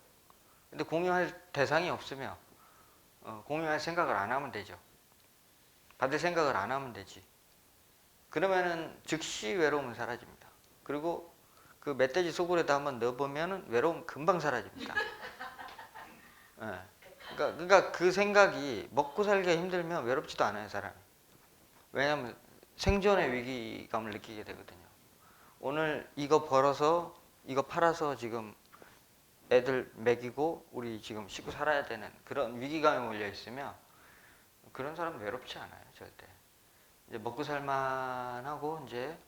근데 공유할 대상이 없으면 공유할 생각을 안 하면 되죠. 받을 생각을 안 하면 되지. 그러면은 즉시 외로움은 사라집니다. 그리고 그 멧돼지 속으로다 한번 넣어보면은 외로움 금방 사라집니다. 예. 그러니까 그 생각이 먹고 살기가 힘들면 외롭지도 않아요, 사람이. 왜냐하면 생존의 위기감을 느끼게 되거든요. 오늘 이거 벌어서 이거 팔아서 지금 애들 먹이고 우리 지금 식구 살아야 되는 그런 위기감에 몰려 있으면 그런 사람은 외롭지 않아요, 절대. 이제 먹고 살만하고 이제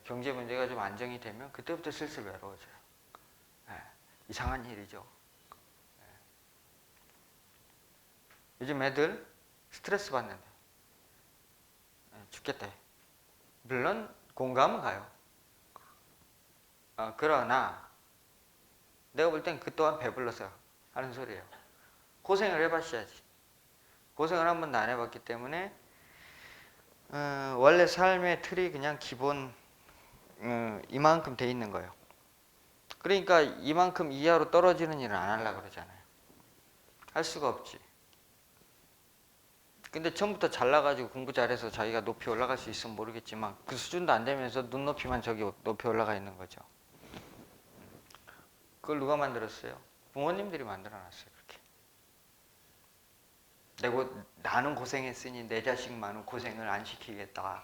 경제 문제가 좀 안정이 되면 그때부터 슬슬 외로워져요. 예, 이상한 일이죠. 요즘 애들 스트레스 받는데 죽겠다. 물론 공감은 가요. 그러나 내가 볼 땐 그 또한 배불러서 하는 소리예요. 고생을 해봤어야지. 고생을 한 번도 안 해봤기 때문에 원래 삶의 틀이 그냥 기본 이만큼 돼 있는 거예요. 그러니까 이만큼 이하로 떨어지는 일은 안 하려고 그러잖아요. 할 수가 없지. 근데 처음부터 잘나가지고 공부 잘해서 자기가 높이 올라갈 수 있으면 모르겠지만 그 수준도 안 되면서 눈높이만 저기 높이 올라가 있는 거죠. 그걸 누가 만들었어요? 부모님들이 만들어놨어요. 그렇게. 나는 고생했으니 내 자식만은 고생을 안 시키겠다.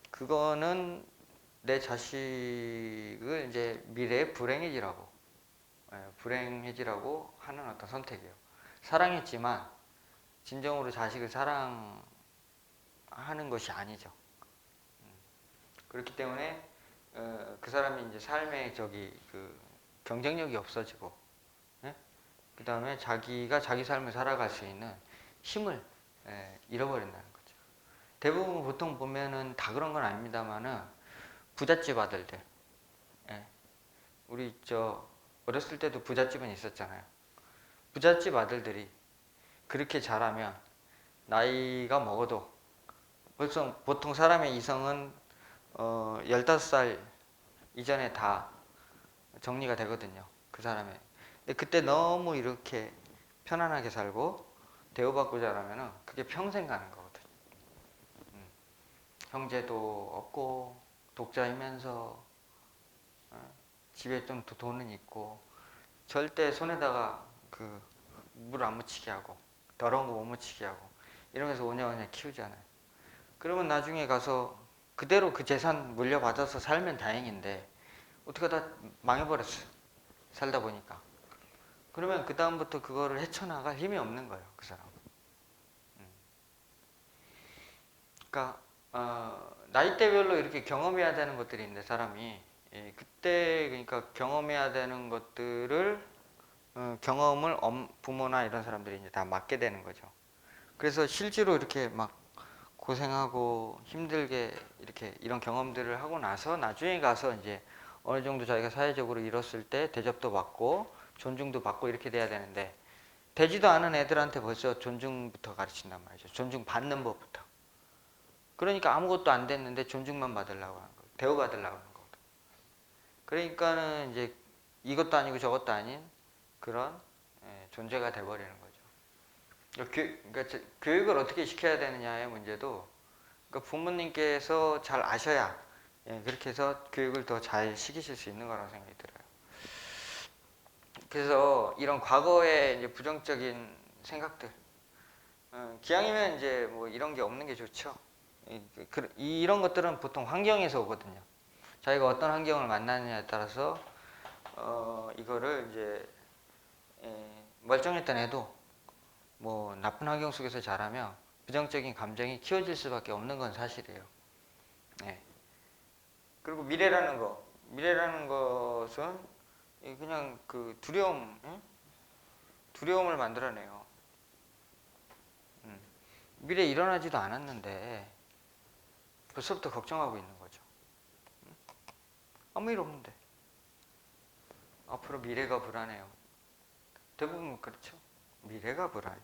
그거는 내 자식을 이제 미래에 불행해지라고 하는 어떤 선택이에요. 사랑했지만 진정으로 자식을 사랑하는 것이 아니죠. 그렇기 때문에 그 사람이 이제 삶의 그 경쟁력이 없어지고, 예? 그 다음에 자기가 자기 삶을 살아갈 수 있는 힘을 잃어버린다는 거죠. 대부분 보통 보면은 다 그런 건 아닙니다만은 부잣집 아들들, 예. 우리 어렸을 때도 부잣집은 있었잖아요. 부잣집 아들들이 그렇게 자라면 나이가 먹어도 벌써 보통 사람의 이성은 15살 이전에 다 정리가 되거든요. 그 사람의. 근데 그때 너무 이렇게 편안하게 살고 대우받고 자라면은 그게 평생 가는 거거든요. 형제도 없고 독자이면서 집에 좀 돈은 있고 절대 손에다가 그 물 안 묻히게 하고 더러운 거 못 묻히게 하고 이러면서 오냐오냐 키우잖아요. 그러면 나중에 가서 그대로 그 재산 물려받아서 살면 다행인데 어떻게 하다 망해버렸어요. 살다 보니까. 그러면 그 다음부터 그거를 헤쳐나갈 힘이 없는 거예요. 그 사람. 그러니까 나이대별로 이렇게 경험해야 되는 것들이 있는데 사람이 그때 그러니까 경험해야 되는 것들을 경험을 부모나 이런 사람들이 이제 다 맡게 되는 거죠. 그래서 실제로 이렇게 막 고생하고 힘들게 이렇게 이런 경험들을 하고 나서 나중에 가서 이제 어느 정도 자기가 사회적으로 이뤘을 때 대접도 받고 존중도 받고 이렇게 돼야 되는데 되지도 않은 애들한테 벌써 존중부터 가르친단 말이죠. 존중받는 법부터. 그러니까 아무것도 안 됐는데 존중만 받으려고 하는 거예요. 대우받으려고 하는 거예요. 그러니까는 이제 이것도 아니고 저것도 아닌 그런 존재가 돼버리는 거죠. 그러니까 교육을 어떻게 시켜야 되느냐의 문제도 그러니까 부모님께서 잘 아셔야 예, 그렇게 해서 교육을 더 잘 시키실 수 있는 거라고 생각이 들어요. 그래서 이런 과거의 이제 부정적인 생각들, 기왕이면 이제 뭐 이런 게 없는 게 좋죠. 이런 것들은 보통 환경에서 오거든요. 자기가 어떤 환경을 만나느냐에 따라서 이거를 이제 멀쩡했던 애도 뭐 나쁜 환경 속에서 자라면 부정적인 감정이 키워질 수밖에 없는 건 사실이에요. 예. 그리고 미래라는 것은 그냥 그 두려움을 만들어내요. 미래 일어나지도 않았는데 벌써부터 걱정하고 있는 거죠. 아무 일 없는데 앞으로 미래가 불안해요. 대부분 그렇죠. 미래가 불안해.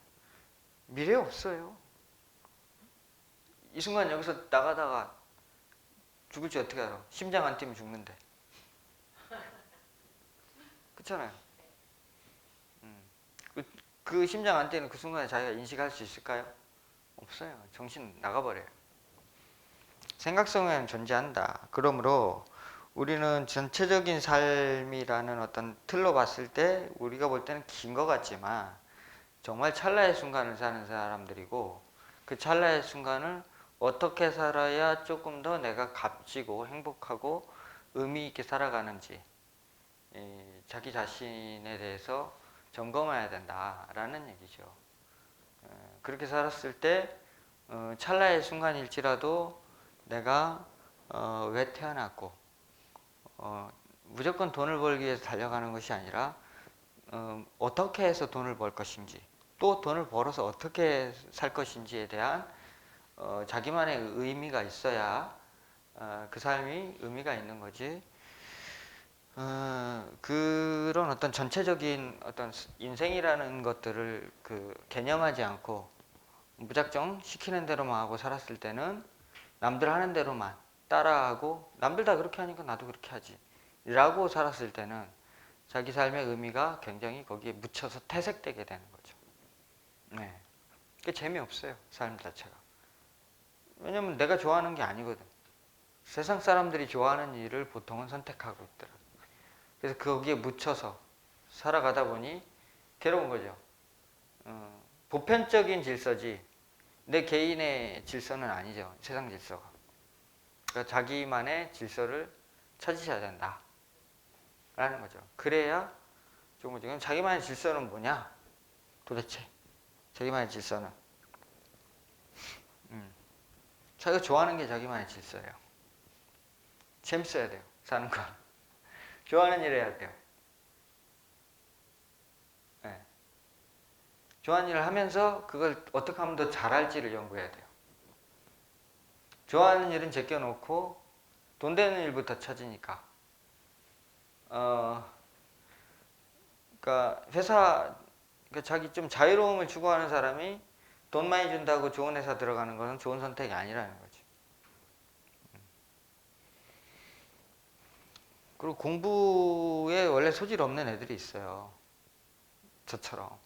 미래 없어요. 이 순간 여기서 나가다가 죽을지 어떻게 알아? 심장 안 뛰면 죽는데. 그렇잖아요. 그 심장 안 뛰는 그 순간에 자기가 인식할 수 있을까요? 없어요. 정신 나가버려요. 생각성은 존재한다. 그러므로 우리는 전체적인 삶이라는 어떤 틀로 봤을 때 우리가 볼 때는 긴 것 같지만 정말 찰나의 순간을 사는 사람들이고, 그 찰나의 순간을 어떻게 살아야 조금 더 내가 값지고 행복하고 의미 있게 살아가는지 자기 자신에 대해서 점검해야 된다라는 얘기죠. 그렇게 살았을 때 찰나의 순간일지라도 내가 왜 태어났고 무조건 돈을 벌기 위해서 달려가는 것이 아니라 어떻게 해서 돈을 벌 것인지, 또 돈을 벌어서 어떻게 살 것인지에 대한 자기만의 의미가 있어야 그 삶이 의미가 있는 거지. 그런 어떤 전체적인 어떤 인생이라는 것들을 개념하지 않고 무작정 시키는 대로만 하고 살았을 때는 남들 하는 대로만 따라하고, 남들 다 그렇게 하니까 나도 그렇게 하지 라고 살았을 때는 자기 삶의 의미가 굉장히 거기에 묻혀서 퇴색되게 되는 거죠. 네. 그게 재미없어요, 삶 자체가. 왜냐면 내가 좋아하는 게 아니거든. 세상 사람들이 좋아하는 일을 보통은 선택하고 있더라고요. 그래서 거기에 묻혀서 살아가다 보니 괴로운 거죠. 보편적인 질서지 내 개인의 질서는 아니죠. 세상 질서가. 그러니까 자기만의 질서를 찾으셔야 된다 라는 거죠. 그래야 좋은 거죠. 그럼 자기만의 질서는 뭐냐? 도대체 자기만의 질서는 자기가 좋아하는 게 자기만의 질서예요. 재밌어야 돼요, 사는 거. 좋아하는 일 해야 돼요. 네. 좋아하는 일을 하면서 그걸 어떻게 하면 더 잘할지를 연구해야 돼요. 좋아하는 일은 제껴놓고 돈 되는 일부터 찾으니까. 그러니까 그러니까 자기 좀 자유로움을 추구하는 사람이 돈 많이 준다고 좋은 회사 들어가는 것은 좋은 선택이 아니라는 거지. 그리고 공부에 원래 소질 없는 애들이 있어요. 저처럼.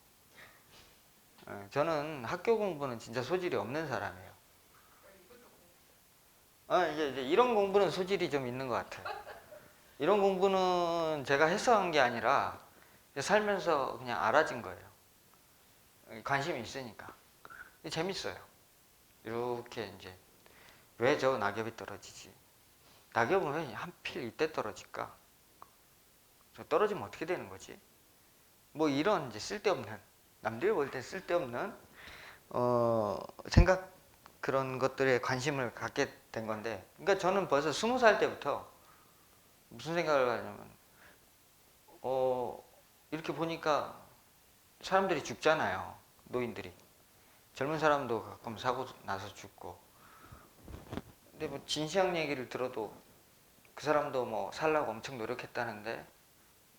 저는 학교 공부는 진짜 소질이 없는 사람이에요. 이제 이런 공부는 소질이 좀 있는 것 같아요. 이런 공부는 제가 해서 한 게 아니라 살면서 그냥 알아진 거예요. 관심이 있으니까. 재밌어요. 이렇게 이제 왜 저 낙엽이 떨어지지? 낙엽은 왜 하필 이때 떨어질까? 떨어지면 어떻게 되는 거지? 뭐 이런 이제 쓸데없는, 남들이 볼 때 쓸데없는 생각, 그런 것들에 관심을 갖게 된 건데, 그러니까 저는 벌써 20살 때부터 무슨 생각을 하냐면 이렇게 보니까 사람들이 죽잖아요. 노인들이. 젊은 사람도 가끔 사고 나서 죽고. 근데 뭐 진시황 얘기를 들어도 그 사람도 뭐 살라고 엄청 노력했다는데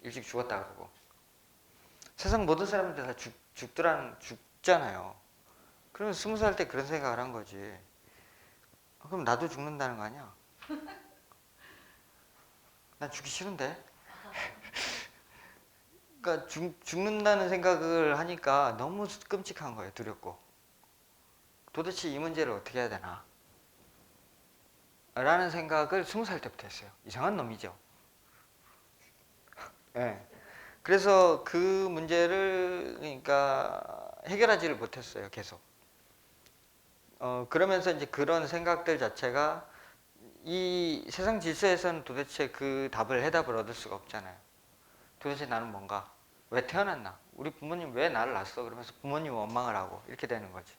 일찍 죽었다 그러고. 세상 모든 사람들 다 죽잖아요. 그러면 20살 때 그런 생각을 한 거지. 그럼 나도 죽는다는 거 아니야? 난 죽기 싫은데. 그러니까 죽는다는 생각을 하니까 너무 끔찍한 거예요. 두렵고. 도대체 이 문제를 어떻게 해야 되나? 라는 생각을 20살 때부터 했어요. 이상한 놈이죠. 예. 그래서 그 문제를 그러니까 해결하지를 못했어요. 계속. 그러면서 이제 그런 생각들 자체가 이 세상 질서에서는 도대체 그 해답을 얻을 수가 없잖아요. 도대체 나는 뭔가? 왜 태어났나? 우리 부모님 왜 나를 낳았어? 그러면서 부모님 원망을 하고 이렇게 되는 거지.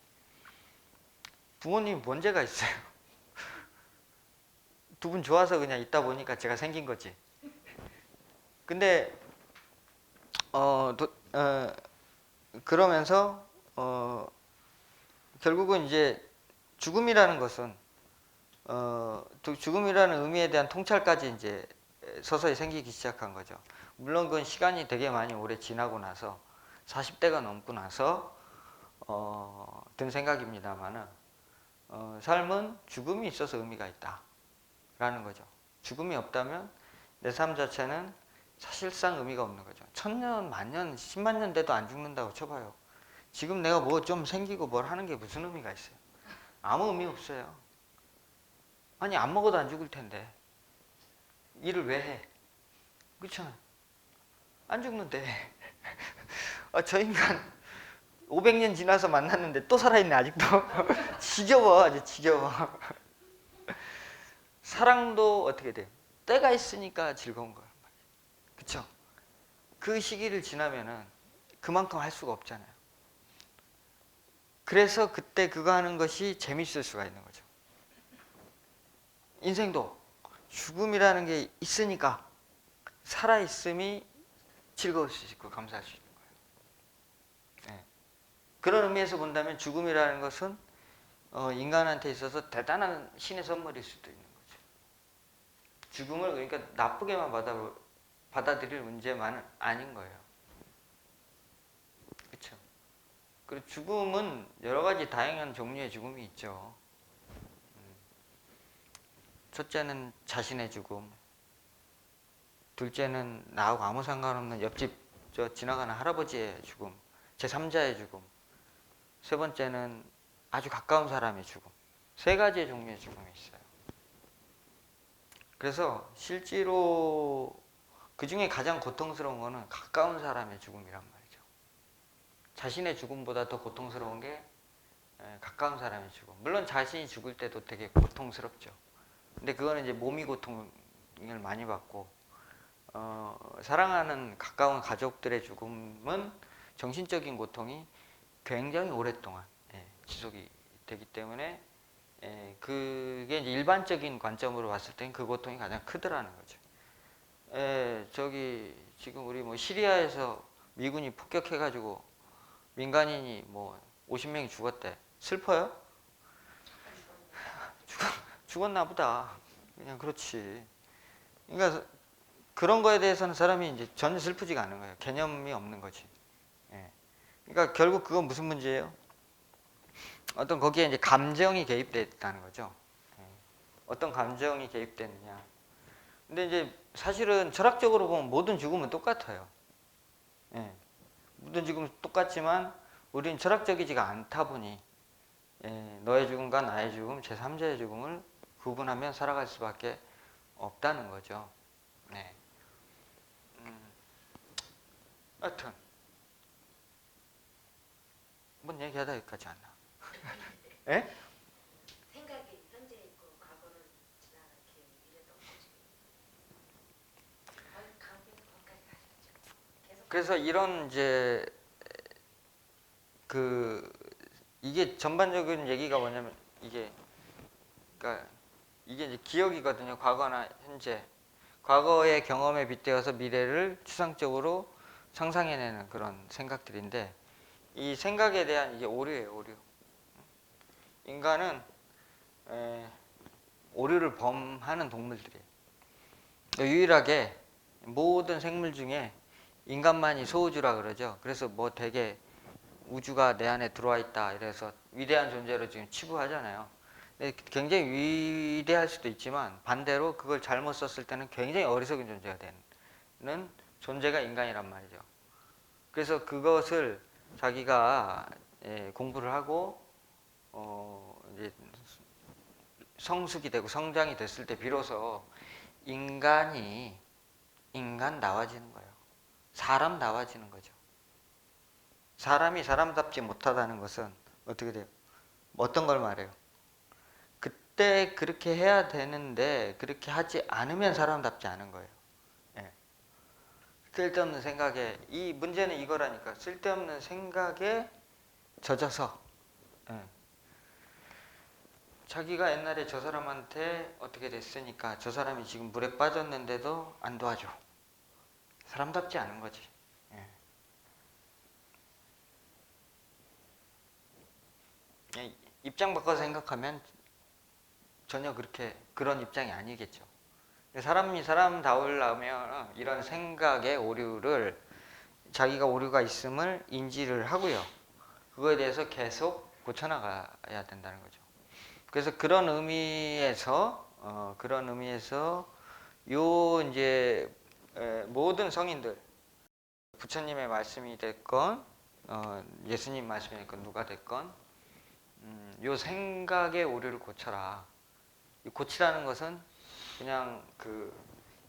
부모님이 뭔 죄가 있어요? 두 분 좋아서 그냥 있다 보니까 제가 생긴 거지. 근데 그러면서 결국은 이제 죽음이라는 것은 죽음이라는 의미에 대한 통찰까지 이제 서서히 생기기 시작한 거죠. 물론 그건 시간이 되게 많이 오래 지나고 나서 40대가 넘고 나서 든 생각입니다만은 삶은 죽음이 있어서 의미가 있다라는 거죠. 죽음이 없다면 내 삶 자체는 사실상 의미가 없는 거죠. 1000년, 만년, 10만 년 돼도 안 죽는다고 쳐봐요. 지금 내가 뭐 좀 생기고 뭘 하는 게 무슨 의미가 있어요? 아무 의미 없어요. 아니 안 먹어도 안 죽을 텐데 일을 왜 해? 그렇잖아. 안 죽는데. 저 인간 500년 지나서 만났는데 또 살아있네 아직도. 지겨워 아주 지겨워. 사랑도 어떻게 돼요? 때가 있으니까 즐거운 거예요. 그쵸? 그 시기를 지나면은 그만큼 할 수가 없잖아요. 그래서 그때 그거 하는 것이 재밌을 수가 있는 거죠. 인생도 죽음이라는 게 있으니까 살아있음이 즐거울 수 있고 감사할 수 있는 거예요. 네. 그런 의미에서 본다면 죽음이라는 것은 인간한테 있어서 대단한 신의 선물일 수도 있는 거죠. 죽음을 그러니까 나쁘게만 받아들일 문제만은 아닌 거예요. 그렇죠? 그리고 죽음은 여러 가지 다양한 종류의 죽음이 있죠. 첫째는 자신의 죽음, 둘째는 나하고 아무 상관없는 옆집 지나가는 할아버지의 죽음, 제3자의 죽음, 세 번째는 아주 가까운 사람의 죽음. 세 가지의 종류의 죽음이 있어요. 그래서 실제로 그 중에 가장 고통스러운 거는 가까운 사람의 죽음이란 말이죠. 자신의 죽음보다 더 고통스러운 게 가까운 사람의 죽음. 물론 자신이 죽을 때도 되게 고통스럽죠. 근데 그거는 이제 몸이 고통을 많이 받고 사랑하는 가까운 가족들의 죽음은 정신적인 고통이 굉장히 오랫동안 지속이 되기 때문에 그게 이제 일반적인 관점으로 봤을 땐 그 고통이 가장 크더라는 거죠. 저기 지금 우리 뭐 시리아에서 미군이 폭격해가지고 민간인이 뭐 50명이 죽었대. 슬퍼요? 죽었나 보다. 그냥 그렇지. 그러니까 그런 거에 대해서는 사람이 이제 전혀 슬프지가 않은 거예요. 개념이 없는 거지. 그러니까 결국 그건 무슨 문제예요? 어떤 거기에 이제 감정이 개입돼 있다는 거죠. 어떤 감정이 개입됐느냐. 근데 이제 사실은 철학적으로 보면 모든 죽음은 똑같아요. 모든 죽음은 똑같지만 우리는 철학적이지가 않다 보니 너의 죽음과 나의 죽음, 제3자의 죽음을 구분하며 살아갈 수밖에 없다는 거죠. 네. 하여튼 뭔 얘기하다 여기까지 왔나? 예? 생각이 현재 있고 과거는 지나가게 미래도 없지. 강빈 거기까지 가셨죠. 계속 그래서 이런 이제 이게 전반적인 얘기가 뭐냐면 그러니까 이게 이제 기억이거든요. 과거나 현재. 과거의 경험에 빗대어서 미래를 추상적으로 상상해내는 그런 생각들인데 이 생각에 대한 이게 오류예요, 오류. 인간은 오류를 범하는 동물들이에요. 유일하게 모든 생물 중에 인간만이 소우주라 그러죠. 그래서 뭐 되게 우주가 내 안에 들어와 있다 이래서 위대한 존재로 지금 치부하잖아요. 굉장히 위대할 수도 있지만 반대로 그걸 잘못 썼을 때는 굉장히 어리석은 존재가 되는 존재가 인간이란 말이죠. 그래서 그것을 자기가 공부를 하고 이제 성숙이 되고 성장이 됐을 때 비로소 인간 나와지는 거예요. 사람 나와지는 거죠. 사람이 사람답지 못하다는 것은 어떻게 돼요? 어떤 걸 말해요? 그때 그렇게 해야 되는데 그렇게 하지 않으면 사람답지 않은 거예요. 예. 쓸데없는 생각에, 이 문제는 이거라니까. 쓸데없는 생각에 젖어서, 예. 자기가 옛날에 저 사람한테 어떻게 됐으니까 저 사람이 지금 물에 빠졌는데도 안 도와줘. 사람답지 않은 거지. 예. 예, 입장 바꿔서 생각하면 전혀 그런 입장이 아니겠죠. 사람이 사람다우려면 이런 생각의 오류를, 자기가 오류가 있음을 인지를 하고요. 그거에 대해서 계속 고쳐나가야 된다는 거죠. 그래서 그런 의미에서 요 이제 모든 성인들, 부처님의 말씀이 됐건 예수님 말씀이 됐건 누가 됐건 요 생각의 오류를 고쳐라. 이 고치라는 것은 그냥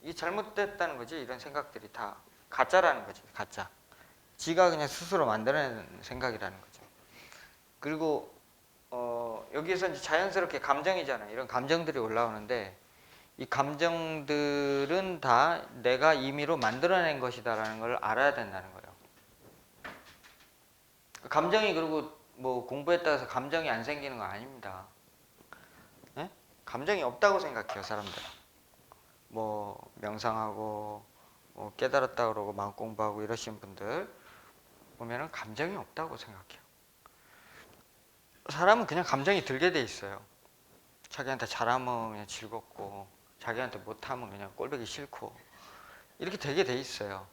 이 잘못됐다는 거지. 이런 생각들이 다 가짜라는 거지. 가짜. 지가 그냥 스스로 만들어낸 생각이라는 거죠. 그리고 여기에서 이제 자연스럽게 감정이잖아요. 이런 감정들이 올라오는데 이 감정들은 다 내가 임의로 만들어낸 것이다라는 걸 알아야 된다는 거예요. 감정이, 그리고 뭐 공부했다고 해서 감정이 안 생기는 거 아닙니다. 예? 감정이 없다고 생각해요, 사람들은. 뭐 명상하고 뭐 깨달았다 그러고 마음 공부하고 이러신 분들 보면은 감정이 없다고 생각해요. 사람은 그냥 감정이 들게 돼 있어요. 자기한테 잘하면 그냥 즐겁고 자기한테 못하면 그냥 꼴보기 싫고 이렇게 되게 돼 있어요.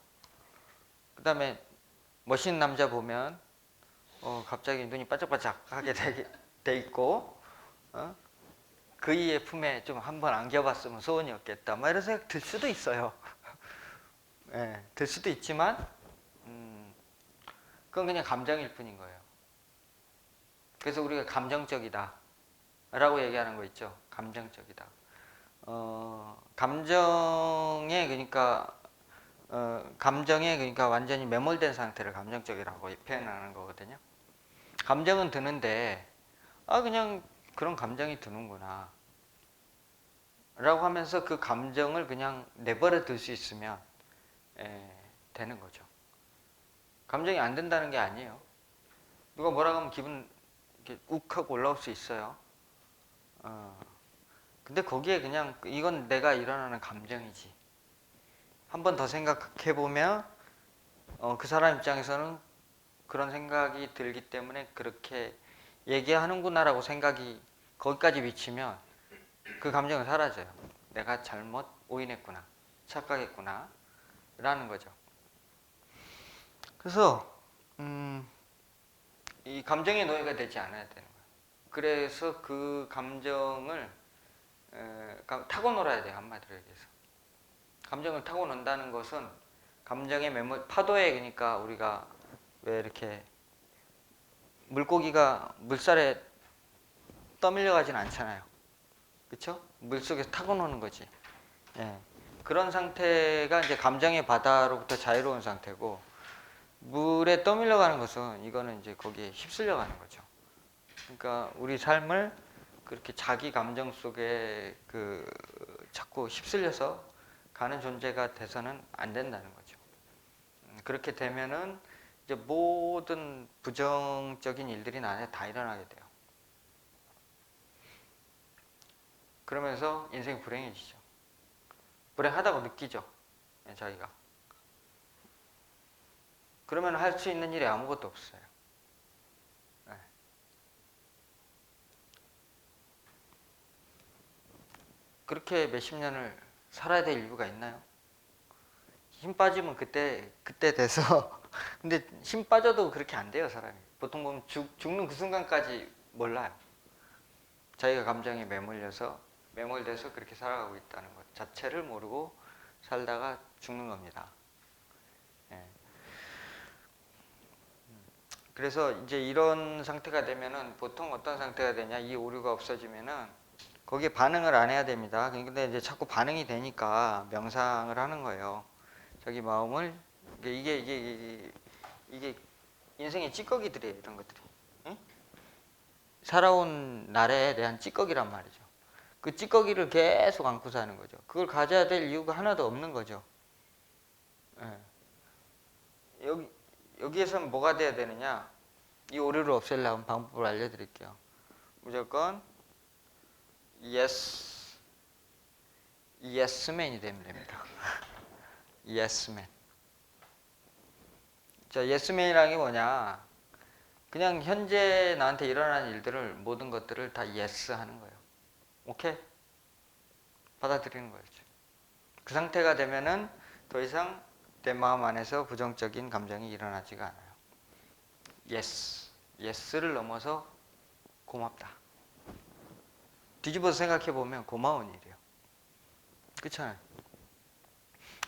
그 다음에 멋있는 남자 보면 갑자기 눈이 반짝반짝하게 돼 있고 그이의 품에 좀 한번 안겨봤으면 소원이었겠다 막 이런 생각 들 수도 있어요. 네, 들 수도 있지만 그건 그냥 감정일 뿐인 거예요. 그래서 우리가 감정적이다 라고 얘기하는 거 있죠. 감정적이다. 감정에 그러니까 완전히 매몰된 상태를 감정적이라고 표현하는 거거든요. 감정은 드는데 그냥 그런 감정이 드는구나 라고 하면서 그 감정을 그냥 내버려 둘 수 있으면 되는 거죠. 감정이 안 든다는 게 아니에요. 누가 뭐라고 하면 기분 이렇게 욱하고 올라올 수 있어요. 근데 거기에 그냥 이건 내가 일어나는 감정이지. 한 번 더 생각해 보면 그 사람 입장에서는 그런 생각이 들기 때문에 그렇게 얘기하는구나라고 생각이 거기까지 미치면 그 감정은 사라져요. 내가 잘못 오인했구나, 착각했구나 라는 거죠. 그래서 이 감정의 노예가 되지 않아야 되는 거예요. 그래서 그 감정을 타고 놀아야 돼요. 한마디로 얘기해서. 감정을 타고 논다는 것은 감정의 파도에, 그러니까 우리가 왜 이렇게 물고기가 물살에 떠밀려 가진 않잖아요. 그렇죠? 물속에서 타고 노는 거지. 예. 그런 상태가 이제 감정의 바다로부터 자유로운 상태고, 물에 떠밀려 가는 것은 이거는 이제 거기에 휩쓸려 가는 거죠. 그러니까 우리 삶을 그렇게 자기 감정 속에 자꾸 휩쓸려서 가는 존재가 돼서는 안 된다는 거죠. 그렇게 되면은 이제 모든 부정적인 일들이 나한테 다 일어나게 돼요. 그러면서 인생이 불행해지죠. 불행하다고 느끼죠. 자기가. 그러면 할 수 있는 일이 아무것도 없어요. 네. 그렇게 몇십 년을 살아야 될 이유가 있나요? 힘 빠지면 그때 돼서 근데 힘 빠져도 그렇게 안 돼요, 사람이. 보통 보면 죽는 그 순간까지 몰라요. 자기가 감정에 매몰돼서 그렇게 살아가고 있다는 것 자체를 모르고 살다가 죽는 겁니다. 예. 그래서 이제 이런 상태가 되면은 보통 어떤 상태가 되냐, 이 오류가 없어지면은 거기에 반응을 안 해야 됩니다. 근데 이제 자꾸 반응이 되니까 명상을 하는 거예요. 자기 마음을 이게 인생의 찌꺼기들이에요. 이런 것들이. 응? 살아온 날에 대한 찌꺼기란 말이죠. 그 찌꺼기를 계속 안고 사는 거죠. 그걸 가져야 될 이유가 하나도 없는 거죠. 예. 여기에서는 뭐가 돼야 되느냐? 이 오류를 없애려면 방법을 알려드릴게요. 무조건 예스맨이 되면 됩니다. 예스맨. 자, 예스맨이라는 게 뭐냐? 그냥 현재 나한테 일어나는 일들을 모든 것들을 다 예스 하는 거예요. 오케이? 받아들이는 거죠. 그 상태가 되면은 더 이상 내 마음 안에서 부정적인 감정이 일어나지가 않아요. 예스. 예스를 넘어서 고맙다. 뒤집어서 생각해 보면 고마운 일이에요. 그렇잖아요.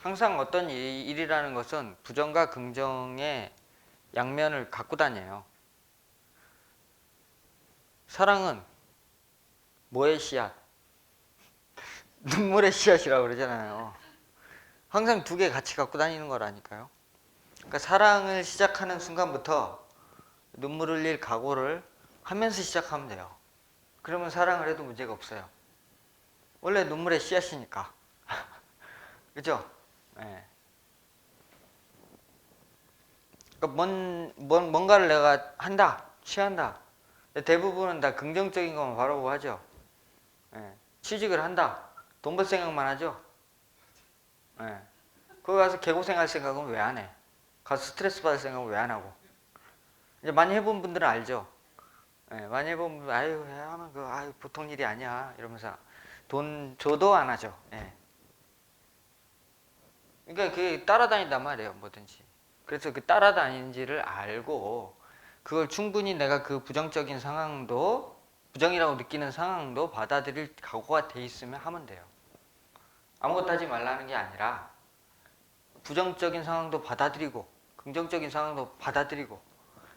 항상 어떤 일이라는 것은 부정과 긍정의 양면을 갖고 다녀요. 사랑은 뭐의 씨앗? 눈물의 씨앗이라고 그러잖아요. 항상 두 개 같이 갖고 다니는 거라니까요. 그러니까 사랑을 시작하는 순간부터 눈물 흘릴 각오를 하면서 시작하면 돼요. 그러면 사랑을 해도 문제가 없어요. 원래 눈물의 씨앗이니까. 그죠? 네. 그러니까 뭔가를 내가 한다, 취한다. 대부분은 다 긍정적인 것만 바라보고 하죠. 네. 취직을 한다. 돈 벌 생각만 하죠. 네. 거기 가서 개고생할 생각은 왜 안 해? 가서 스트레스 받을 생각은 왜 안 하고? 이제 많이 해본 분들은 알죠. 네. 많이 해본 분들, 아유, 하면 아유, 보통 일이 아니야. 이러면서 돈 줘도 안 하죠. 네. 그러니까 그게 따라다닌단 말이에요, 뭐든지. 그래서 그 따라다니는지를 알고 그걸 충분히 내가 그 부정적인 상황도 부정이라고 느끼는 상황도 받아들일 각오가 돼 있으면 하면 돼요. 아무것도 하지 말라는 게 아니라 부정적인 상황도 받아들이고 긍정적인 상황도 받아들이고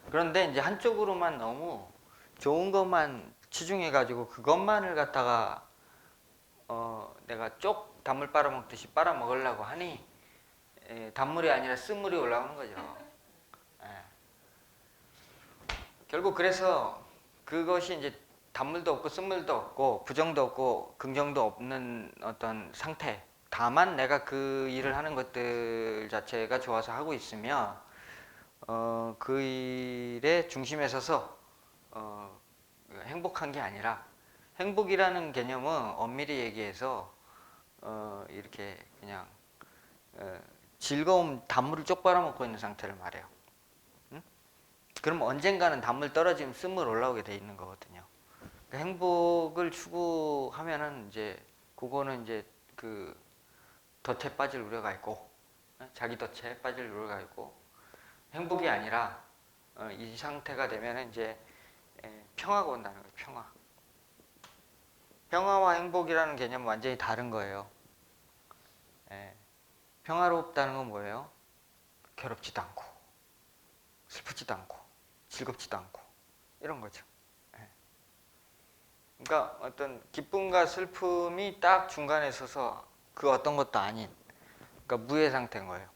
그런데 이제 한쪽으로만 너무 좋은 것만 치중해 가지고 그것만을 갖다가 내가 쪽 단물 빨아먹듯이 빨아먹으려고 하니 단물이 아니라 쓴물이 올라오는 거죠. 예. 결국 그래서 그것이 이제 단물도 없고 쓴물도 없고 부정도 없고 긍정도 없는 어떤 상태. 다만 내가 그 일을 하는 것들 자체가 좋아서 하고 있으면 그 일의 중심에 서서 행복한 게 아니라 행복이라는 개념은 엄밀히 얘기해서 이렇게 그냥 즐거움 단물을 쪽 빨아먹고 있는 상태를 말해요. 응? 그럼 언젠가는 단물 떨어지면 쓴물 올라오게 돼 있는 거거든요. 그러니까 행복을 추구하면은 이제 그거는 이제 그 덫에 빠질 우려가 있고 자기 덫에 빠질 우려가 있고 행복이 아니라 이 상태가 되면은 이제 평화가 온다는 거예요. 평화. 평화와 행복이라는 개념은 완전히 다른 거예요. 평화롭다는 건 뭐예요? 괴롭지도 않고 슬프지도 않고 즐겁지도 않고 이런 거죠. 그러니까 어떤 기쁨과 슬픔이 딱 중간에 서서 그 어떤 것도 아닌 그러니까 무의 상태인 거예요.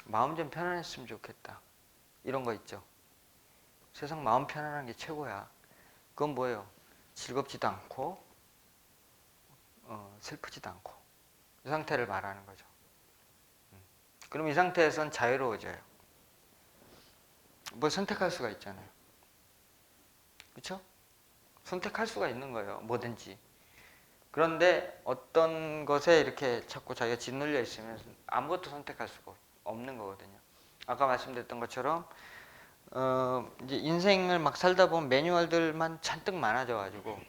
마음 좀 편안했으면 좋겠다. 이런 거 있죠. 세상 마음 편안한 게 최고야. 그건 뭐예요? 즐겁지도 않고 슬프지도 않고 이 상태를 말하는 거죠. 그럼 이 상태에선 자유로워져요. 뭘 선택할 수가 있잖아요. 그렇죠? 선택할 수가 있는 거예요. 뭐든지. 그런데 어떤 것에 이렇게 자꾸 자기가 짓눌려 있으면 아무것도 선택할 수가 없는 거거든요. 아까 말씀드렸던 것처럼 이제 인생을 막 살다 보면 매뉴얼들만 잔뜩 많아져가지고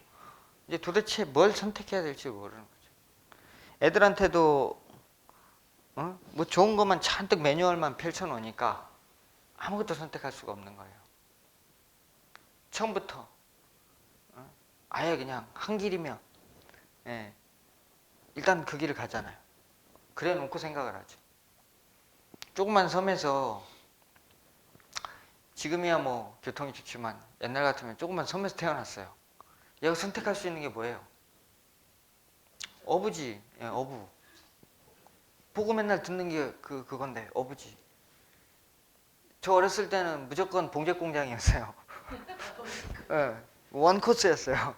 이제 도대체 뭘 선택해야 될지 모르는 거죠. 애들한테도 뭐 좋은 것만 잔뜩 매뉴얼만 펼쳐놓으니까 아무것도 선택할 수가 없는 거예요. 처음부터 아예 그냥 한 길이면 일단 그 길을 가잖아요. 그래 놓고 생각을 하죠. 조그만 섬에서 지금이야 뭐 교통이 좋지만 옛날 같으면 조그만 섬에서 태어났어요. 얘가 선택할 수 있는 게 뭐예요? 어부지. 예, 어부. 보고 맨날 듣는 게 그건데 어부지. 저 어렸을 때는 무조건 봉제공장이었어요. 예, 원 코스였어요.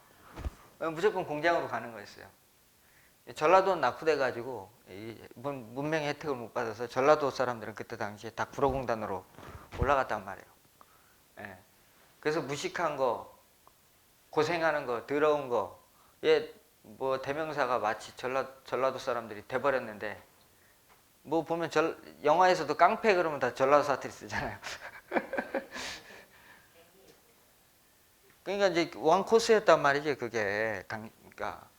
예, 무조건 공장으로 가는 거였어요. 전라도는 낙후돼가지고 문맹의 혜택을 못 받아서 전라도 사람들은 그때 당시에 다 구로공단으로 올라갔단 말이에요. 예. 그래서 무식한 거, 고생하는 거, 더러운 거, 뭐 대명사가 마치 전라도 사람들이 돼버렸는데, 뭐 보면 영화에서도 깡패 그러면 다 전라도 사투리 쓰잖아요. 그러니까 이제 원 코스였단 말이지 그게. 그러니까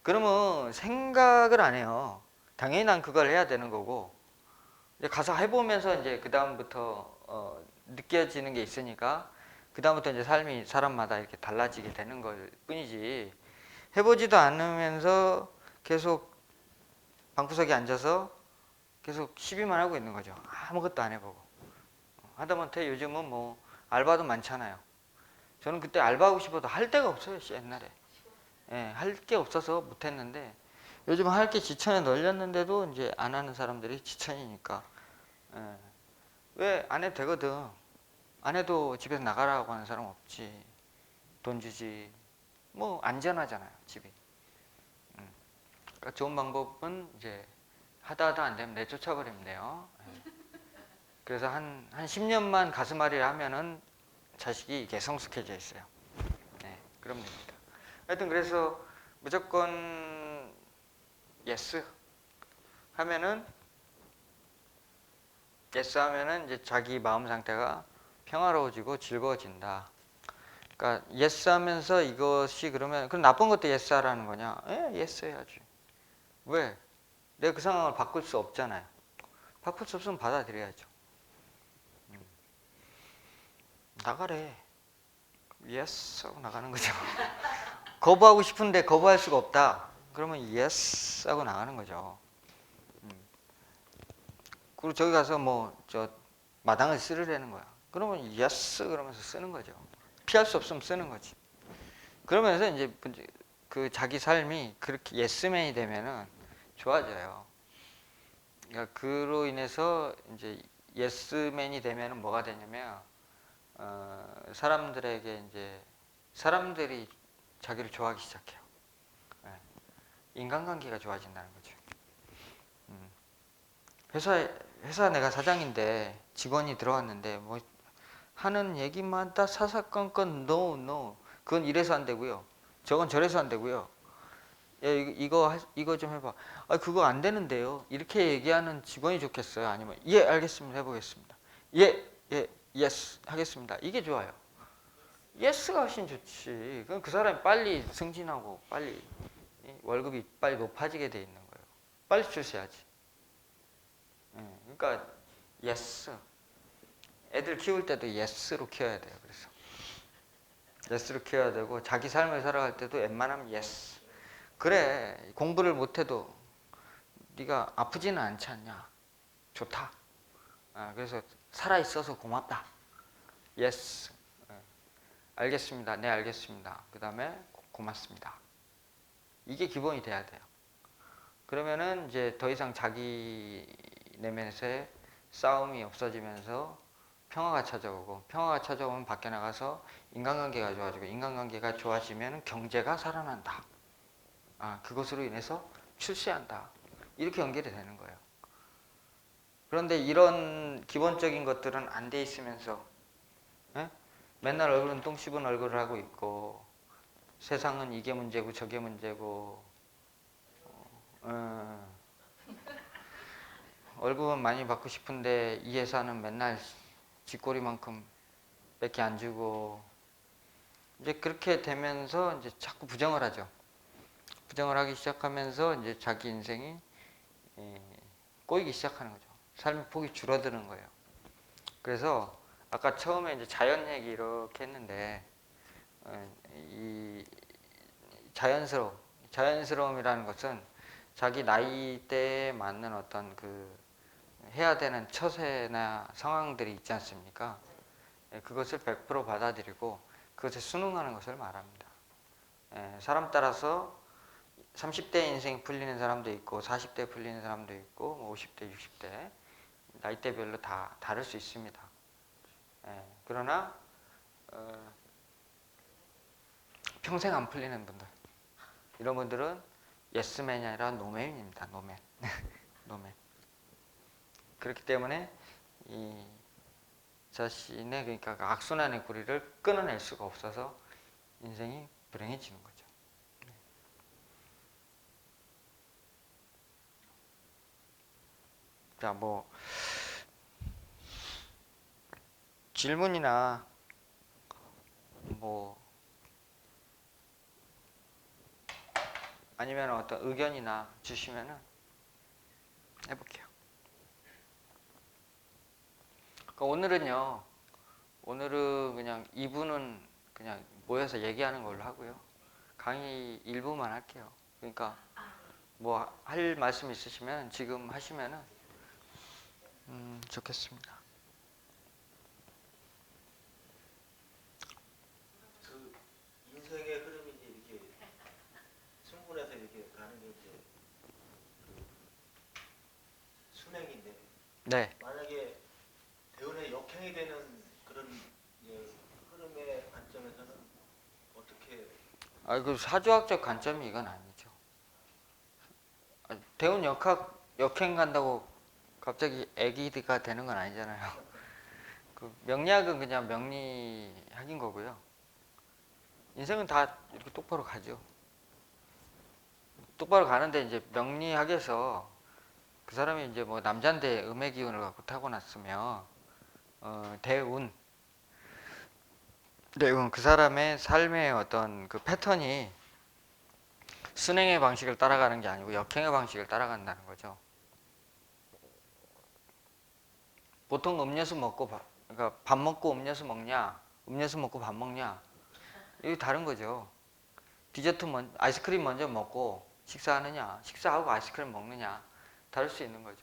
그러면 생각을 안 해요. 당연히 난 그걸 해야 되는 거고, 이제 가서 해보면서 이제 그 다음부터 느껴지는 게 있으니까 그 다음부터 이제 삶이 사람마다 이렇게 달라지게 되는 걸 뿐이지, 해보지도 않으면서 계속 방구석에 앉아서 계속 시비만 하고 있는 거죠. 아무것도 안 해보고. 하다못해 요즘은 뭐 알바도 많잖아요. 저는 그때 알바하고 싶어도 할 데가 없어요. 옛날에. 예, 할 게 없어서 못했는데, 요즘 할 게 지천에 널렸는데도 이제 안 하는 사람들이 지천이니까. 예. 왜 안 해도 되거든. 안 해도 집에서 나가라고 하는 사람 없지. 돈 주지. 뭐 안전하잖아요, 집이. 그러니까 좋은 방법은 이제 하다 안 되면 내쫓아 버리면 돼요. 예. 그래서 한 10년만 가슴앓이를 하면은 자식이 이게 성숙해져 있어요. 네, 그럼 됩니다. 하여튼 그래서 무조건 예스 하면은 이제 자기 마음 상태가 평화로워지고 즐거워진다. 그러니까 예스 하면서 이것이 그러면 그럼 나쁜 것도 예스 하라는 거냐? 예, 예스 해야지. 왜? 내가 그 상황을 바꿀 수 없잖아요. 바꿀 수 없으면 받아들여야죠. 나가래. 예스 하고 나가는 거죠. 거부하고 싶은데 거부할 수가 없다. 그러면 예스 하고 나가는 거죠. 그리고 저기 가서 뭐 저 마당을 쓸으라는 거야. 그러면 예스 그러면서 쓰는 거죠. 피할 수 없으면 쓰는 거지. 그러면서 이제 그 자기 삶이 그렇게 예스맨이 되면은 좋아져요. 그러니까 그로 인해서 이제 예스맨이 되면은 뭐가 되냐면 사람들에게 이제 사람들이 자기를 좋아하기 시작해요. 네. 인간관계가 좋아진다는 거죠. 회사 내가 사장인데 직원이 들어왔는데 뭐 하는 얘기마다 사사건건 no 그건 이래서 안 되고요. 저건 저래서 안 되고요. 야, 이거 좀 해봐. 아, 그거 안 되는데요. 이렇게 얘기하는 직원이 좋겠어요. 아니면 예, 알겠습니다. 해보겠습니다. 예, 예스 하겠습니다. 이게 좋아요. 예스가 훨씬 좋지. 그럼 그 사람이 빨리 승진하고 빨리 월급이 빨리 높아지게 돼 있는 거예요. 빨리 출세하지. 그러니까 예스. 애들 키울 때도 예스로 키워야 돼요. 그래서 예스로 키워야 되고 자기 삶을 살아갈 때도 웬만하면 예스. 그래, 공부를 못해도 네가 아프지는 않지 않냐. 좋다. 그래서 살아있어서 고맙다. 예스. 알겠습니다. 네, 알겠습니다. 그 다음에 고맙습니다. 이게 기본이 돼야 돼요. 그러면은 이제 더 이상 자기 내면에서의 싸움이 없어지면서 평화가 찾아오고, 평화가 찾아오면 밖에 나가서 인간관계가 좋아지고, 인간관계가 좋아지면 경제가 살아난다. 그것으로 인해서 출세한다. 이렇게 연결이 되는 거예요. 그런데 이런 기본적인 것들은 안 돼 있으면서 맨날 얼굴은 똥 씹은 얼굴을 하고 있고, 세상은 이게 문제고 저게 문제고, 월급은 많이 받고 싶은데 이 회사는 맨날 쥐꼬리만큼 밖에 안 주고, 이제 그렇게 되면서 이제 자꾸 부정을 하죠. 부정을 하기 시작하면서 이제 자기 인생이 꼬이기 시작하는 거죠. 삶의 폭이 줄어드는 거예요. 그래서 아까 처음에 이제 자연 얘기 이렇게 했는데, 이 자연스러움이라는 것은 자기 나이대에 맞는 어떤 그 해야 되는 처세나 상황들이 있지 않습니까? 그것을 100% 받아들이고 그것에 순응하는 것을 말합니다. 사람 따라서 30대 인생이 풀리는 사람도 있고 40대 풀리는 사람도 있고 뭐 50대, 60대 나이대별로 다 다를 수 있습니다. 그러나 평생 안 풀리는 분들, 이런 분들은 예스맨이 아니라 노맨입니다. 노맨. 노맨. 그렇기 때문에 이 자신의 그러니까 그 악순환의 고리를 끊어낼 수가 없어서 인생이 불행해지는 거죠. 자, 뭐 질문이나 뭐 아니면 어떤 의견이나 주시면은 해볼게요. 그러니까 오늘은 그냥 2부는 그냥 모여서 얘기하는 걸로 하고요. 강의 1부만 할게요. 그러니까 뭐 할 말씀 있으시면 지금 하시면은 좋겠습니다. 그 인생의 흐름이 이제 이렇게 승분해서 이렇게 가는 게 이제 그 순행인데 네. 만약에 대운의 역행이 되는 그런 이제 흐름의 관점에서는 어떻게 그 사주학적 관점이 이건 아니죠. 대운 역행 간다고 갑자기 애기가 되는 건 아니잖아요. 그 명리학은 그냥 명리학인 거고요. 인생은 다 이렇게 똑바로 가죠. 똑바로 가는데 이제 명리학에서 그 사람이 이제 뭐 남잔데 음의 기운을 갖고 타고났으면 대운 그 사람의 삶의 어떤 그 패턴이 순행의 방식을 따라가는 게 아니고 역행의 방식을 따라간다는 거죠. 보통 음료수 먹고 그러니까 밥 먹고 음료수 먹냐, 음료수 먹고 밥 먹냐, 이게 다른 거죠. 아이스크림 먼저 먹고 식사하느냐, 식사하고 아이스크림 먹느냐, 다를 수 있는 거죠.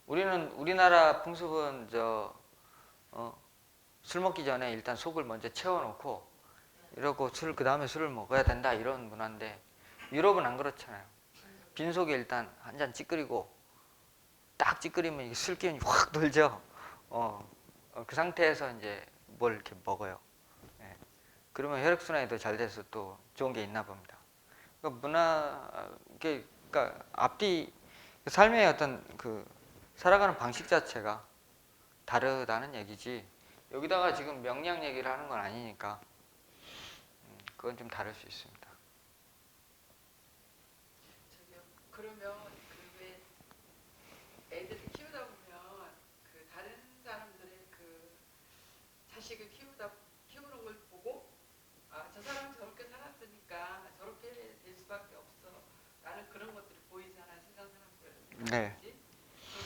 우리나라 풍습은 술 먹기 전에 일단 속을 먼저 채워놓고 이러고 그 다음에 술을 먹어야 된다 이런 문화인데 유럽은 안 그렇잖아요. 빈속에 일단 한 잔 찌끄리고 딱 찌끄리면 이게 술 기운이 확 돌죠. 그 상태에서 이제 뭘 이렇게 먹어요. 그러면 혈액순환이 더 잘 돼서 또 좋은 게 있나 봅니다. 그러니까 그러니까 앞뒤 삶의 어떤 그 살아가는 방식 자체가 다르다는 얘기지. 여기다가 지금 명리학 얘기를 하는 건 아니니까 그건 좀 다를 수 있습니다. 저기요. 그러면 그 왜 애들을 키우다 보면 그 다른 사람들의 그 자식을 키우는 걸 보고 저 사람은 저렇게 살았으니까 저렇게 될 수밖에 없어. 라는 그런 것들이 보이잖아 세상 사람들. 네.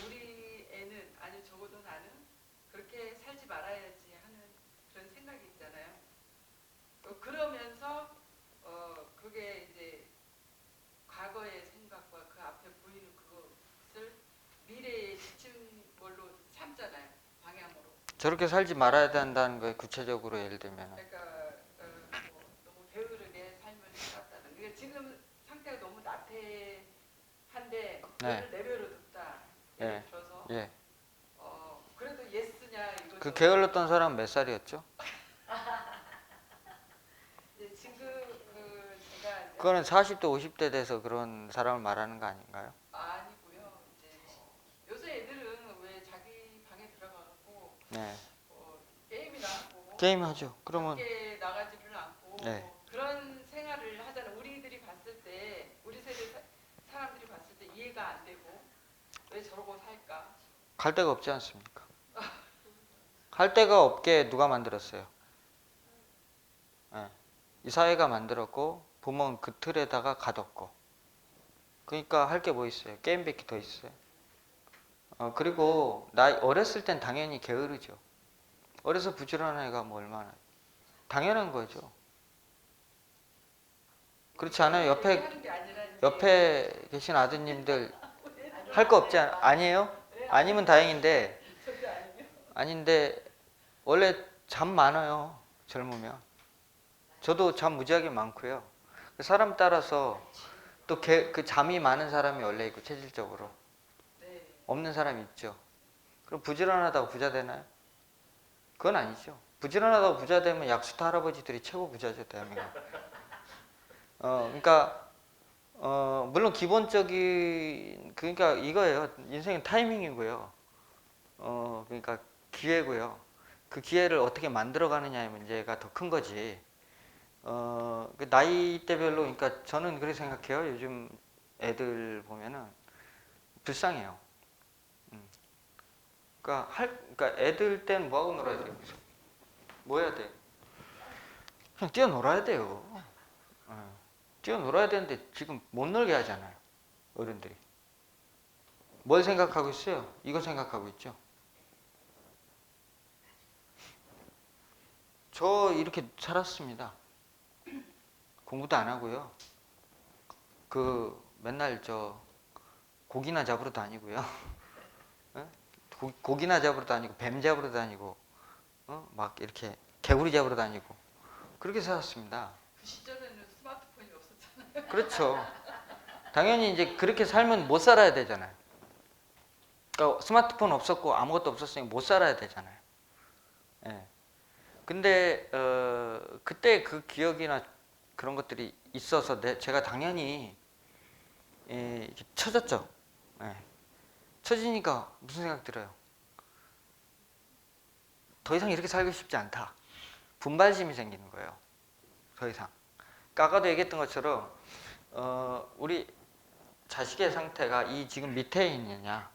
우리 애는 아니 적어도 나는 그렇게 살지 말아야지 하는 그런 생각이 있잖아요. 그러면서 그게 이제 과거의 생각과 그 앞에 보이는 그것을 미래에 지친 걸로 삼잖아요. 방향으로. 저렇게 살지 말아야 된다는 거에 구체적으로 예를 들면 그러니까 뭐 너무 게으르게 삶을 살았다는. 그러니까 지금 상태가 너무 나태한데 네. 그걸 내버려 뒀다. 예를 들어서 예. 그래도 예스냐 이거죠. 그 게을렀던 사람은 몇 살이었죠? 지금 제가 이제 그거는 40대 50대 돼서 그런 사람을 말하는 거 아닌가요? 아니고요. 이제 요새 애들은 왜 자기 방에 들어가고 네. 게임이나 하고 게임하죠. 그러면 밖에 나가지를 않고 네. 그런 생활을 하잖아요. 우리들이 봤을 때 우리 세대 사람들이 봤을 때 이해가 안 되고 왜 저러고 살까? 갈 데가 없지 않습니까? 할 데가 없게 누가 만들었어요? 네. 이 사회가 만들었고 부모는 그 틀에다가 가뒀고 그러니까 할 게 뭐 있어요? 게임밖에 더 있어요. 그리고 어렸을 땐 당연히 게으르죠. 어려서 부지런한 애가 뭐 얼마나 당연한 거죠. 그렇지 않아요? 하는 게 아니라 이제 옆에 계신 아드님들 할 거 없지 아니에요? 아니면 다행인데 절대 아니에요. 아닌데 원래 잠 많아요. 젊으면. 저도 잠 무지하게 많고요. 사람 따라서 또 그 잠이 많은 사람이 원래 있고 체질적으로 네. 없는 사람이 있죠. 그럼 부지런하다고 부자 되나요? 그건 아니죠. 부지런하다고 부자 되면 약수터 할아버지들이 최고 부자죠, 대한민국. 그러니까 물론 기본적인 그러니까 이거예요. 인생은 타이밍이고요. 그러니까 기회고요. 그 기회를 어떻게 만들어가느냐의 문제가 더 큰 거지. 그 나이대별로 그러니까 저는 그렇게 생각해요. 요즘 애들 보면은 불쌍해요. 그러니까 애들 때는 뭐 하고 놀아야 돼요? 뭐 해야 돼? 그냥 뛰어놀아야 돼요. 뛰어놀아야 되는데 지금 못 놀게 하잖아요. 어른들이. 뭘 생각하고 있어요? 이거 생각하고 있죠. 저 이렇게 살았습니다. 공부도 안 하고요. 그 맨날 저 고기나 잡으러 다니고요. 고기나 잡으러 다니고 뱀 잡으러 다니고 막 이렇게 개구리 잡으러 다니고 그렇게 살았습니다. 그 시절에는 스마트폰이 없었잖아요. 그렇죠. 당연히 이제 그렇게 살면 못 살아야 되잖아요. 그러니까 스마트폰 없었고 아무것도 없었으니 못 살아야 되잖아요. 예. 근데 그때 그 기억이나 그런 것들이 있어서 제가 당연히 이렇게 처졌죠. 예. 처지니까 무슨 생각 들어요? 더 이상 이렇게 살고 싶지 않다. 분발심이 생기는 거예요. 더 이상. 아까도 얘기했던 것처럼 우리 자식의 상태가 이 지금 밑에 있느냐,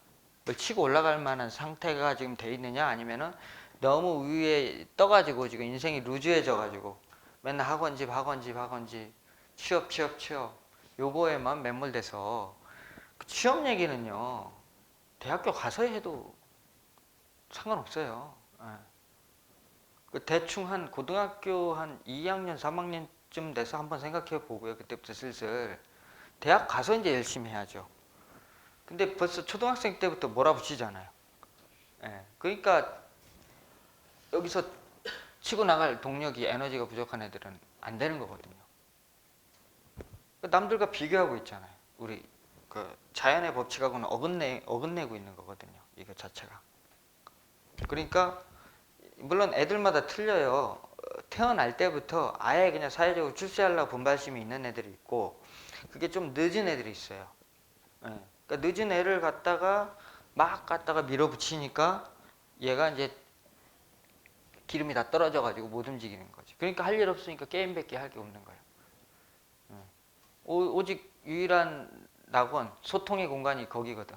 뭘 치고 올라갈 만한 상태가 지금 돼 있느냐, 아니면은 너무 위에 떠가지고 지금 인생이 루즈해져가지고 맨날 학원집 취업 요거에만 매몰돼서 그 취업 얘기는요 대학교 가서 해도 상관없어요. 그 대충 한 고등학교 한 2학년 3학년쯤 돼서 한번 생각해 보고요. 그때부터 슬슬 대학 가서 이제 열심히 해야죠. 근데 벌써 초등학생 때부터 몰아붙이잖아요. 그러니까 여기서 치고 나갈 동력이 에너지가 부족한 애들은 안 되는 거거든요. 남들과 비교하고 있잖아요. 우리 그 자연의 법칙하고는 어긋내고 있는 거거든요. 이거 자체가. 그러니까 물론 애들마다 틀려요. 태어날 때부터 아예 그냥 사회적으로 출세하려고 분발심이 있는 애들이 있고 그게 좀 늦은 애들이 있어요. 그러니까 늦은 애를 갖다가 밀어붙이니까 얘가 이제 기름이 다 떨어져가지고 못 움직이는 거지. 그러니까 할 일 없으니까 게임밖에 할 게 없는 거예요. 오직 유일한 낙원, 소통의 공간이 거기거든.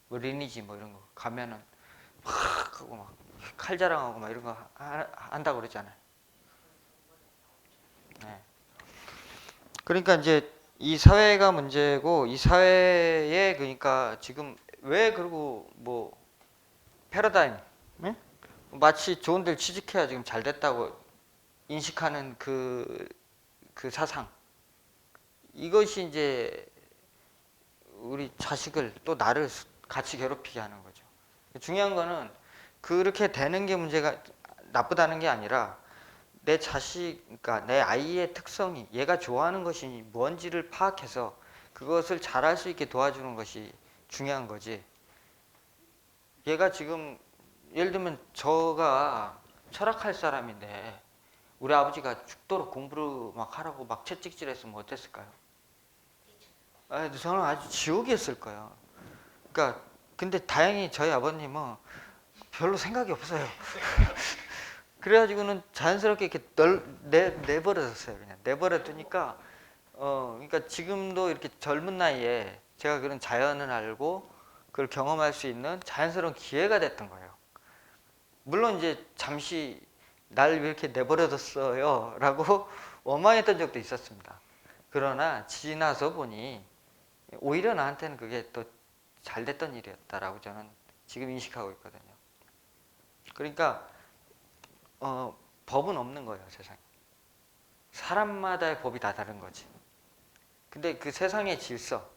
뭐 리니지 뭐 이런 거 가면은 막 하고 막 칼자랑하고 막 이런 거 한다고 그러잖아요. 그러니까 이제 이 사회가 문제고 이 사회에 그러니까 지금 왜 그러고 뭐 패러다임 마치 좋은 데를 취직해야 지금 잘 됐다고 인식하는 그 사상 이것이 이제 우리 자식을 또 나를 같이 괴롭히게 하는 거죠. 중요한 거는 그렇게 되는 게 문제가 나쁘다는 게 아니라 내 자식, 그러니까 내 아이의 특성이 얘가 좋아하는 것이 뭔지를 파악해서 그것을 잘할 수 있게 도와주는 것이 중요한 거지. 얘가 지금 예를 들면 저가 철학할 사람인데 우리 아버지가 죽도록 공부를 막 하라고 막 채찍질했으면 어땠을까요? 저는 아주 지옥이었을 거예요. 그러니까 근데 다행히 저희 아버님은 별로 생각이 없어요. 그래가지고는 자연스럽게 이렇게 내버려뒀어요. 그냥 내버려두니까 그러니까 지금도 이렇게 젊은 나이에 제가 그런 자연을 알고 그걸 경험할 수 있는 자연스러운 기회가 됐던 거예요. 물론 이제 잠시 날 왜 이렇게 내버려뒀어요? 라고 원망했던 적도 있었습니다. 그러나 지나서 보니 오히려 나한테는 그게 또 잘 됐던 일이었다라고 저는 지금 인식하고 있거든요. 그러니까 법은 없는 거예요, 세상에. 사람마다의 법이 다 다른 거지. 근데 그 세상의 질서,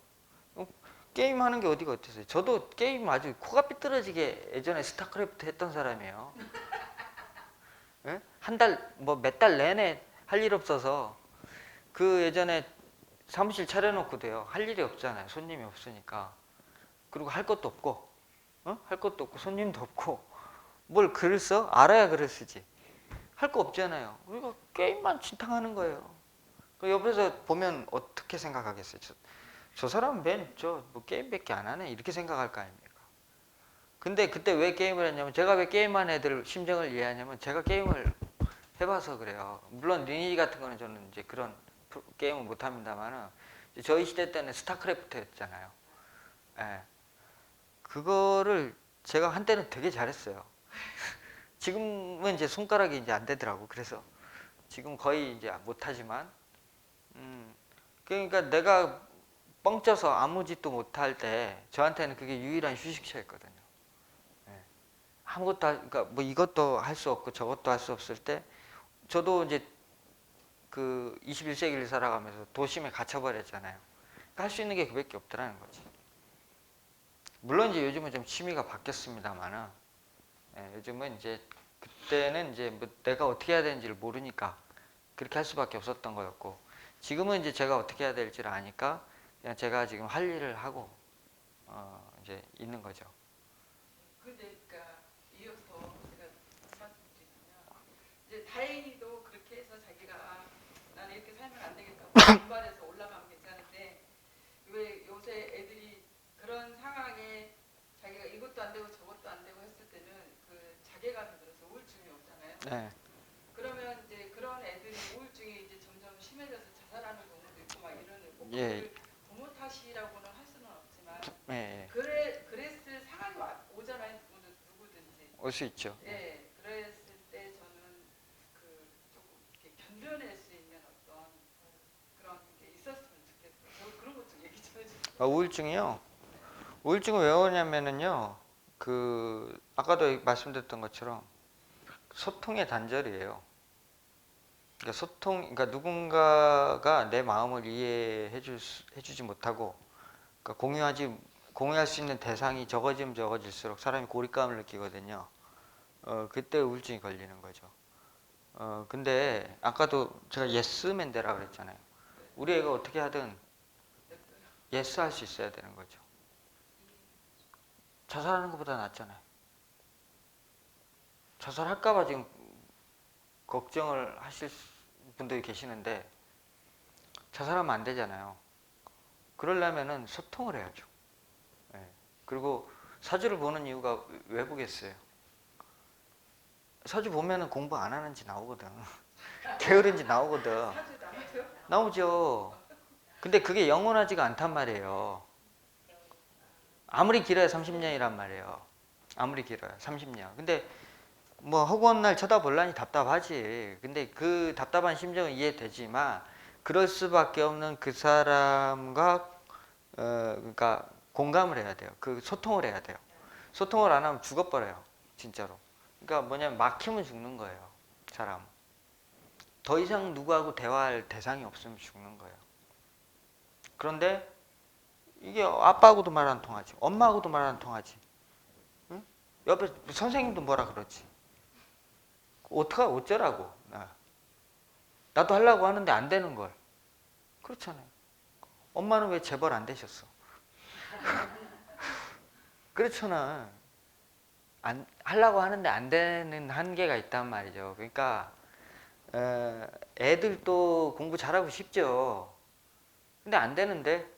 게임하는 게 어디가 어땠어요? 저도 게임 아주 코가 삐뚤어지게 예전에 스타크래프트 했던 사람이에요. 한 달, 뭐 몇 달 내내 할 일 없어서 그 예전에 사무실 차려놓고도요. 할 일이 없잖아요. 손님이 없으니까. 그리고 할 것도 없고, 할 것도 없고, 손님도 없고, 뭘 글을 써? 알아야 글을 쓰지. 할 거 없잖아요. 우리가 게임만 진탕하는 거예요. 그 옆에서 보면 어떻게 생각하겠어요? 저 사람은 맨 뭐 게임밖에 안 하네 이렇게 생각할 거 아닙니까? 근데 그때 왜 게임을 했냐면 제가 왜 게임한 애들 심정을 이해하냐면 제가 게임을 해봐서 그래요. 물론 리니지 같은 거는 저는 이제 그런 게임을 못 합니다만은 저희 시대 때는 스타크래프트였잖아요. 예. 그거를 제가 한때는 되게 잘했어요. 지금은 이제 손가락이 이제 안 되더라고. 그래서 지금 거의 이제 못 하지만, 그러니까 내가 뻥쳐서 아무 짓도 못 할 때 저한테는 그게 유일한 휴식처였거든요. 예. 아무것도 그러니까 뭐 이것도 할 수 없고 저것도 할 수 없을 때 저도 이제 그 21세기를 살아가면서 도심에 갇혀버렸잖아요. 그러니까 할 수 있는 게 그밖에 없더라는 거지. 물론 이제 요즘은 좀 취미가 바뀌었습니다만은, 예, 요즘은 이제 그때는 이제 뭐 내가 어떻게 해야 되는지를 모르니까 그렇게 할 수밖에 없었던 거였고, 지금은 이제 제가 어떻게 해야 될지를 아니까 그냥 제가 지금 할 일을 하고 이제 있는 거죠. 근데 그러니까 이어서 제가 말씀드리면 이제 다행히도 그렇게 해서 자기가 나는 이렇게 살면 안 되겠다고 분발해서 올라가면 괜찮은데 왜 요새 애들이 그런 상황에 자기가 이것도 안 되고 저것도 안 되고 했을 때는 그 자괴감이 들어서 우울증이 오잖아요. 네. 그러면 이제 그런 애들이 우울증이 이제 점점 심해져서 자살하는 경우도 있고 막 이러는 꼭 예. 그걸 부모 탓이라고는 할 수는 없지만 예. 그랬을 상황이 오잖아요. 누구든지. 올 수 있죠. 예, 그랬을 때 저는 그 조금 이렇게 견뎌낼 수 있는 어떤 그런 게 있었으면 좋겠어요. 저 그런 것 좀 얘기 좀 해주세요. 우울증이요. 우울증은 왜 오냐면은요. 그 아까도 말씀드렸던 것처럼 소통의 단절이에요. 그러니까 그러니까 누군가가 내 마음을 해주지 못하고, 그러니까 공유할 수 있는 대상이 적어지면 적어질수록 사람이 고립감을 느끼거든요. 그때 우울증이 걸리는 거죠. 근데 아까도 제가 예스맨데라 그랬잖아요. 우리 애가 어떻게 하든 예스 할 수 있어야 되는 거죠. 자살하는 것보다 낫잖아요. 자살할까봐 지금 걱정을 하실 분들이 계시는데 자살하면 안 되잖아요. 그러려면은 소통을 해야죠. 예. 그리고 사주를 보는 이유가 왜 보겠어요? 사주 보면은 공부 안 하는지 나오거든. 게으른지 나오거든. 사주 나눠요? 나오죠. 근데 그게 영원하지가 않단 말이에요. 아무리 길어야 30년이란 말이에요. 아무리 길어야 30년. 근데 뭐 허구한 날 쳐다볼라니 답답하지. 근데 그 답답한 심정은 이해되지만 그럴 수밖에 없는 그 사람과 그러니까 공감을 해야 돼요. 그 소통을 해야 돼요. 소통을 안 하면 죽어버려요. 진짜로. 그러니까 뭐냐면 막히면 죽는 거예요. 사람. 더 이상 누구하고 대화할 대상이 없으면 죽는 거예요. 그런데 이게 아빠하고도 말 안 통하지. 엄마하고도 말 안 통하지. 응? 옆에 선생님도 뭐라 그러지. 어쩌라고. 나도 하려고 하는데 안 되는 걸. 그렇잖아요. 엄마는 왜 재벌 안 되셨어? 그렇잖아. 하려고 하는데 안 되는 한계가 있단 말이죠. 그러니까 애들도 공부 잘하고 싶죠. 근데 안 되는데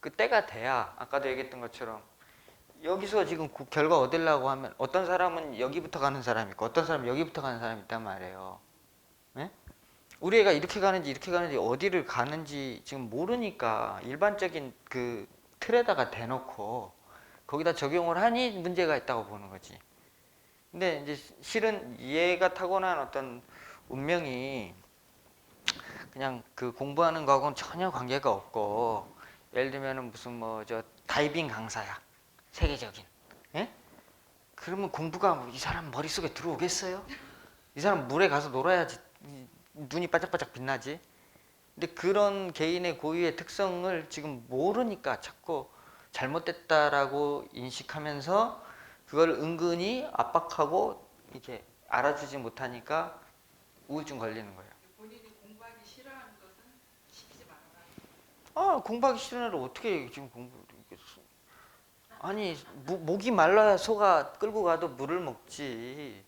그 때가 돼야 아까도 얘기했던 것처럼 여기서 지금 결과 얻으려고 하면 어떤 사람은 여기부터 가는 사람이 있고 어떤 사람은 여기부터 가는 사람이 있단 말이에요. 네? 우리 애가 이렇게 가는지 어디를 가는지 지금 모르니까 일반적인 그 틀에다가 대놓고 거기다 적용을 하니 문제가 있다고 보는 거지. 근데 이제 실은 얘가 타고난 어떤 운명이 그냥 그 공부하는 거하고는 전혀 관계가 없고, 예를 들면은 무슨 뭐 저 다이빙 강사야. 세계적인. 예? 그러면 공부가 이 사람 머릿속에 들어오겠어요? 이 사람 물에 가서 놀아야지 눈이 반짝반짝 빛나지. 근데 그런 개인의 고유의 특성을 지금 모르니까 자꾸 잘못됐다라고 인식하면서 그걸 은근히 압박하고 이렇게 알아주지 못하니까 우울증 걸리는 거예요. 본인이 공부하기 싫어하는 아, 공부하기 싫은 애를 어떻게 지금 공부를 하겠어? 아니, 목이 말라야 소가 끌고 가도 물을 먹지.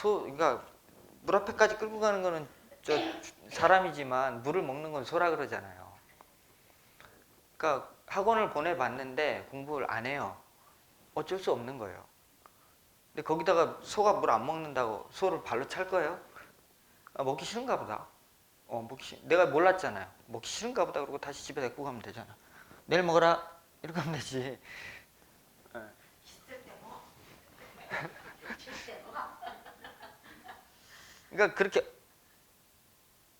그러니까 물 앞에까지 끌고 가는 거는 저 사람이지만 물을 먹는 건 소라 그러잖아요. 그러니까 학원을 보내봤는데 공부를 안 해요. 어쩔 수 없는 거예요. 근데 거기다가 소가 물 안 먹는다고 소를 발로 찰 거예요? 아, 먹기 싫은가 보다. 내가 몰랐잖아요. 먹기 싫은가 보다 그러고 다시 집에 데리고 가면 되잖아. 내일 먹어라. 이렇게 하면 되지. 있을 때 뭐? 쉴때 뭐? 그러니까 그렇게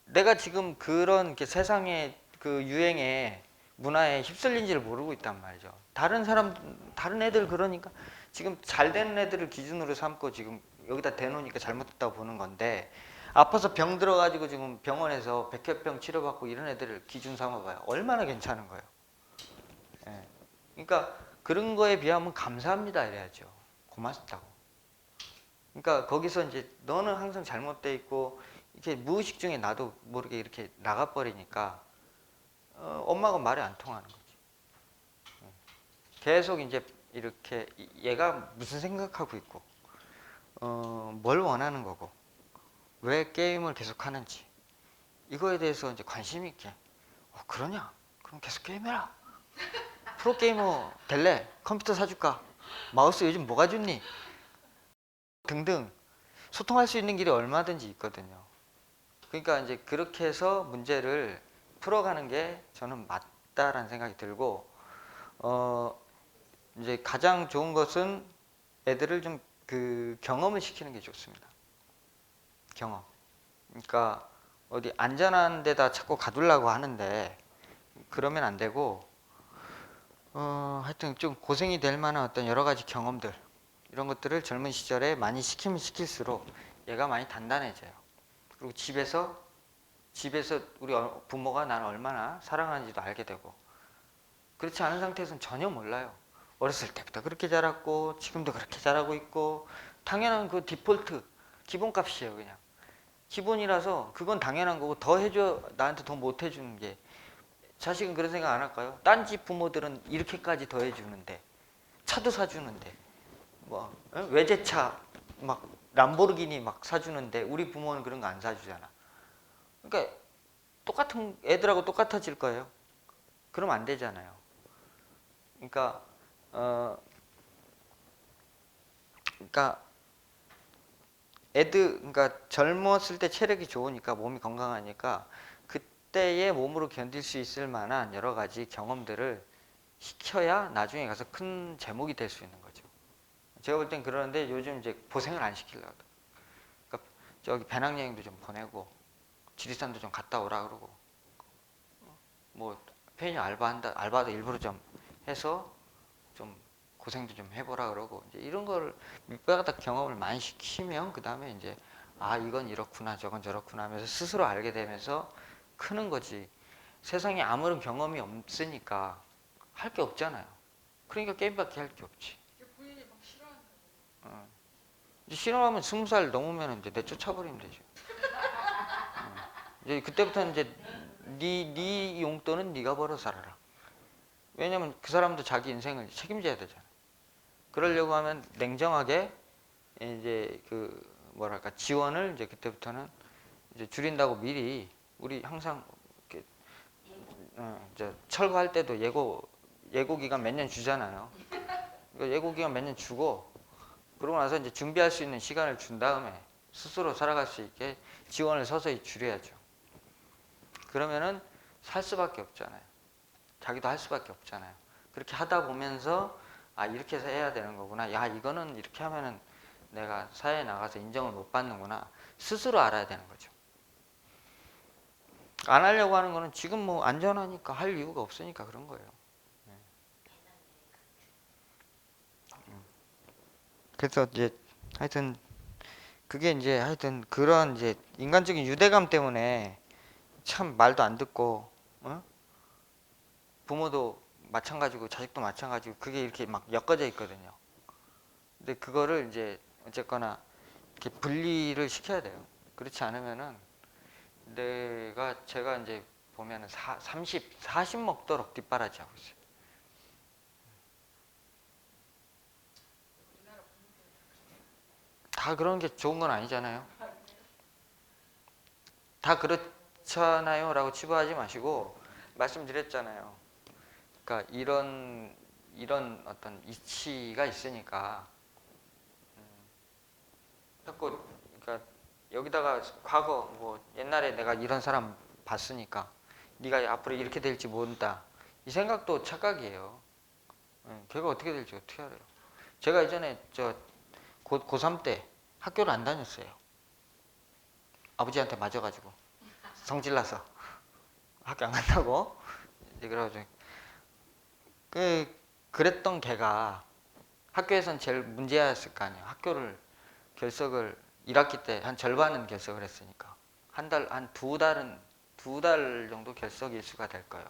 내가 지금 그런 이렇게 세상의 그 유행에 문화에 휩쓸린지를 모르고 있단 말이죠. 다른 애들 그러니까 지금 잘 되는 애들을 기준으로 삼고 지금 여기다 대놓으니까 잘못했다고 보는 건데 아파서 병 들어가지고 지금 병원에서 백혈병 치료받고 이런 애들을 기준 삼아봐요. 얼마나 괜찮은 거예요. 예. 그러니까 그런 거에 비하면 감사합니다 이래야죠. 고맙다고. 그러니까 거기서 이제 너는 항상 잘못돼 있고 이렇게 무의식 중에 나도 모르게 이렇게 나가버리니까 엄마가 말이 안 통하는 거지. 계속 이제 이렇게 얘가 무슨 생각하고 있고 뭘 원하는 거고 왜 게임을 계속 하는지 이거에 대해서 이제 관심 있게 그러냐? 그럼 계속 게임해라. 프로게이머 될래? 컴퓨터 사줄까? 마우스 요즘 뭐가 좋니? 등등 소통할 수 있는 길이 얼마든지 있거든요. 그러니까 이제 그렇게 해서 문제를 풀어가는 게 저는 맞다라는 생각이 들고 이제 가장 좋은 것은 애들을 좀 그 경험을 시키는 게 좋습니다. 경험. 그러니까 어디 안전한 데다 자꾸 가두려고 하는데 그러면 안 되고 하여튼 좀 고생이 될 만한 어떤 여러 가지 경험들 이런 것들을 젊은 시절에 많이 시키면 시킬수록 얘가 많이 단단해져요. 그리고 집에서 우리 부모가 나를 얼마나 사랑하는지도 알게 되고 그렇지 않은 상태에서는 전혀 몰라요. 어렸을 때부터 그렇게 자랐고 지금도 그렇게 자라고 있고 당연한 그 디폴트 기본값이에요. 그냥 기본이라서 그건 당연한 거고 더 해줘 나한테 더 못 해주는 게 자식은 그런 생각 안 할까요? 딴 집 부모들은 이렇게까지 더 해주는데 차도 사주는데 뭐 외제차 막 람보르기니 막 사주는데 우리 부모는 그런 거 안 사주잖아. 그러니까 똑같은 애들하고 똑같아질 거예요. 그러면 안 되잖아요. 그러니까 그러니까 젊었을 때 체력이 좋으니까 몸이 건강하니까 그때의 몸으로 견딜 수 있을 만한 여러 가지 경험들을 시켜야 나중에 가서 큰 제목이 될 수 있는 거죠. 제가 볼 땐 그러는데 요즘 이제 고생을 안 시키려고. 그러니까 저기 배낭여행도 좀 보내고 지리산도 좀 갔다 오라 그러고 뭐 편의점 알바도 일부러 좀 해서 좀 고생도 좀 해보라 그러고 이제 이런 거를 밑바닥 경험을 많이 시키면 그 다음에 이제 이건 이렇구나 저건 저렇구나 하면서 스스로 알게 되면서 크는 거지. 세상에 아무런 경험이 없으니까 할 게 없잖아요. 그러니까 게임밖에 할 게 없지. 부인이 막 싫어한다고. 이제 싫어하면 20살 넘으면 이제 내쫓아버리면 되죠. 이제 그때부터는 이제 네 용돈은 네가 벌어 살아라. 왜냐면 그 사람도 자기 인생을 책임져야 되잖아. 그러려고 하면 냉정하게 이제 그 뭐랄까 지원을 이제 그때부터는 이제 줄인다고 미리 우리 항상 이렇게 이제 철거할 때도 예고 기간 몇 년 주잖아요. 그러니까 예고 기간 몇 년 주고 그러고 나서 이제 준비할 수 있는 시간을 준 다음에 스스로 살아갈 수 있게 지원을 서서히 줄여야죠. 그러면은 살 수밖에 없잖아요. 자기도 할 수밖에 없잖아요. 그렇게 하다 보면서 이렇게 해서 해야 되는 거구나. 야 이거는 이렇게 하면은 내가 사회에 나가서 인정을 못 받는구나. 스스로 알아야 되는 거죠. 안 하려고 하는 거는 지금 뭐 안전하니까 할 이유가 없으니까 그런 거예요. 그래서 이제 하여튼 그게 이제 하여튼 그런 이제 인간적인 유대감 때문에 참 말도 안 듣고 부모도 마찬가지고 자식도 마찬가지고 그게 이렇게 막 엮어져 있거든요. 근데 그거를 이제 어쨌거나 이렇게 분리를 시켜야 돼요. 그렇지 않으면은 제가 이제 보면은 30, 40 먹도록 뒷바라지 하고 있어요. 우리나라 다 그런 게 좋은 건 아니잖아요. 다 그렇잖아요 라고 치부하지 마시고 말씀드렸잖아요. 그러니까 이런 어떤 이치가 있으니까 자꾸 그러니까 여기다가 과거 뭐 옛날에 내가 이런 사람 봤으니까 네가 앞으로 이렇게 될지 모른다 이 생각도 착각이에요. 걔가 어떻게 될지 어떻게 알아요. 제가 예전에 고3 때 학교를 안 다녔어요. 아버지한테 맞아가지고 성질나서 학교 안 간다고 이제 그래가지고 그랬던 걔가 학교에선 제일 문제였을 거 아니에요. 학교를 결석을 1학기 때 한 절반은 결석을 했으니까 한 두 달 정도 결석 일수가 될 거예요.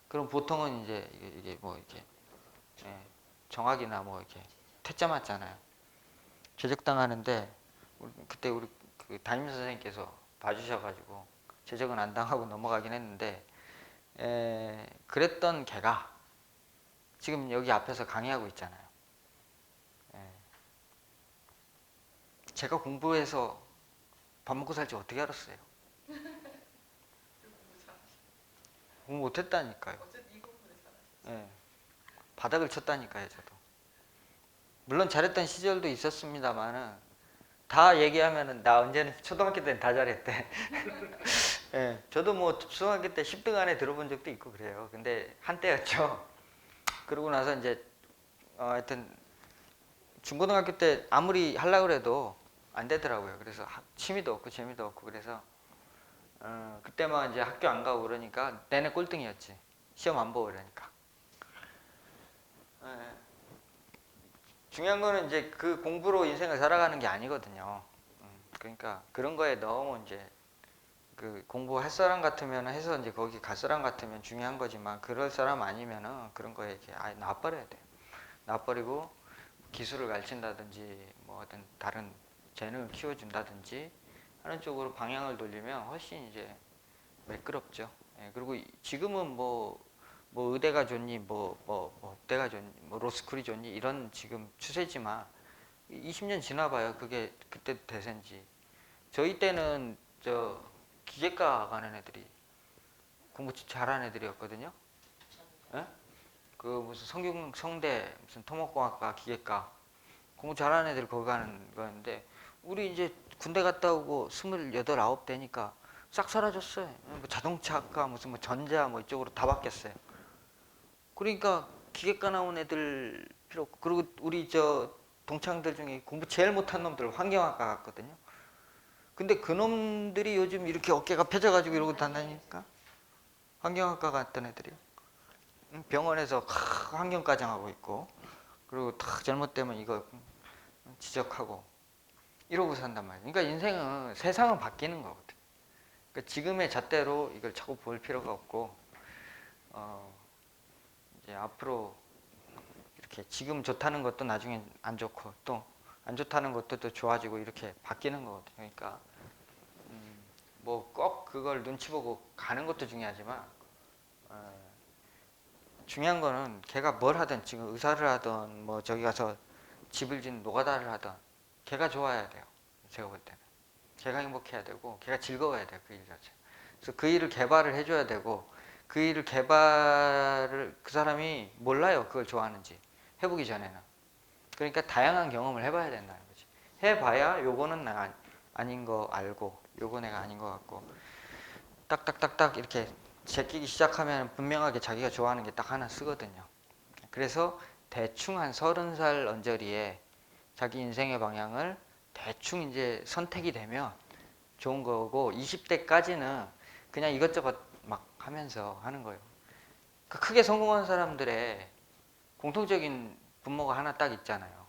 그럼 보통은 이제 이게 뭐 이렇게 정학이나 뭐 이렇게 퇴짜 맞잖아요. 제적당하는데 그때 우리 그 담임 선생님께서 봐주셔가지고 제적은 안 당하고 넘어가긴 했는데 그랬던 걔가 지금 여기 앞에서 강의하고 있잖아요. 제가 공부해서 밥 먹고 살지 어떻게 알았어요? 공부 못했다니까요. 어쨌든 이 공부를 잘하셨어요. 바닥을 쳤다니까요, 저도. 물론 잘했던 시절도 있었습니다만은 다 얘기하면은 나 언제는 초등학교 때는 다 잘했대. 저도 뭐 초등학교 때 10등 안에 들어본 적도 있고 그래요. 근데 한때였죠. 그러고 나서 이제 하여튼 중고등학교 때 아무리 하려고 해도 안 되더라고요. 그래서 취미도 없고 재미도 없고 그래서 그때만 이제 학교 안 가고 그러니까 내내 꼴등이었지. 시험 안 보고 그러니까. 중요한 거는 이제 그 공부로 인생을 살아가는 게 아니거든요. 그러니까 그런 거에 너무 이제 그 공부할 사람 같으면 해서 이제 거기 갈 사람 같으면 중요한 거지만 그럴 사람 아니면은 그런 거에 이렇게 아예 놔버려야 돼요. 놔버리고 기술을 가르친다든지 뭐 어떤 다른 재능을 키워준다든지 하는 쪽으로 방향을 돌리면 훨씬 이제 매끄럽죠. 그리고 지금은 뭐 의대가 좋니 뭐 법대가 좋니 뭐 로스쿨이 좋니 이런 지금 추세지만 20년 지나봐요. 그게 그때 대세인지. 저희 때는 기계과 가는 애들이 공부 잘하는 애들이었거든요. 그 무슨 성대 무슨 토목공학과 기계과 공부 잘하는 애들 거기 가는 거였는데 우리 이제 군대 갔다 오고 28, 9 되니까 싹 사라졌어요. 뭐 자동차학과 무슨 뭐 전자 뭐 이쪽으로 다 바뀌었어요. 그러니까 기계과 나온 애들 필요 없고 그리고 우리 동창들 중에 공부 제일 못한 놈들 환경학과 갔거든요. 근데 그 놈들이 요즘 이렇게 어깨가 펴져가지고 이러고 다니니까 환경학과 갔던 애들이요. 병원에서 환경과장하고 있고 그리고 탁 잘못되면 이거 지적하고 이러고 산단 말이에요. 그러니까 인생은 세상은 바뀌는 거거든. 그러니까 지금의 잣대로 이걸 자꾸 볼 필요가 없고 이제 앞으로 이렇게 지금 좋다는 것도 나중엔 안 좋고 또 안 좋다는 것도 또 좋아지고 이렇게 바뀌는 거거든요. 그러니까 뭐 꼭 그걸 눈치 보고 가는 것도 중요하지만 중요한 거는 걔가 뭘 하든 지금 의사를 하든 뭐 저기 가서 집을 짓는 노가다를 하든 걔가 좋아야 돼요. 제가 볼 때는 걔가 행복해야 되고 걔가 즐거워야 돼요. 그 일 자체. 그래서 그 일을 개발을 해줘야 되고 그 일을 개발을 그 사람이 몰라요. 그걸 좋아하는지 해보기 전에는. 그러니까 다양한 경험을 해봐야 된다는 거지. 해봐야 요거는 내가 아닌 거 알고 요거 내가 아닌 거 같고 딱딱딱딱 이렇게 제끼기 시작하면 분명하게 자기가 좋아하는 게 딱 하나 쓰거든요. 그래서 대충 한 30살 언저리에 자기 인생의 방향을 대충 이제 선택이 되면 좋은 거고 20대까지는 그냥 이것저것 막 하면서 하는 거예요. 그 크게 성공한 사람들의 공통적인 분모가 하나 딱 있잖아요.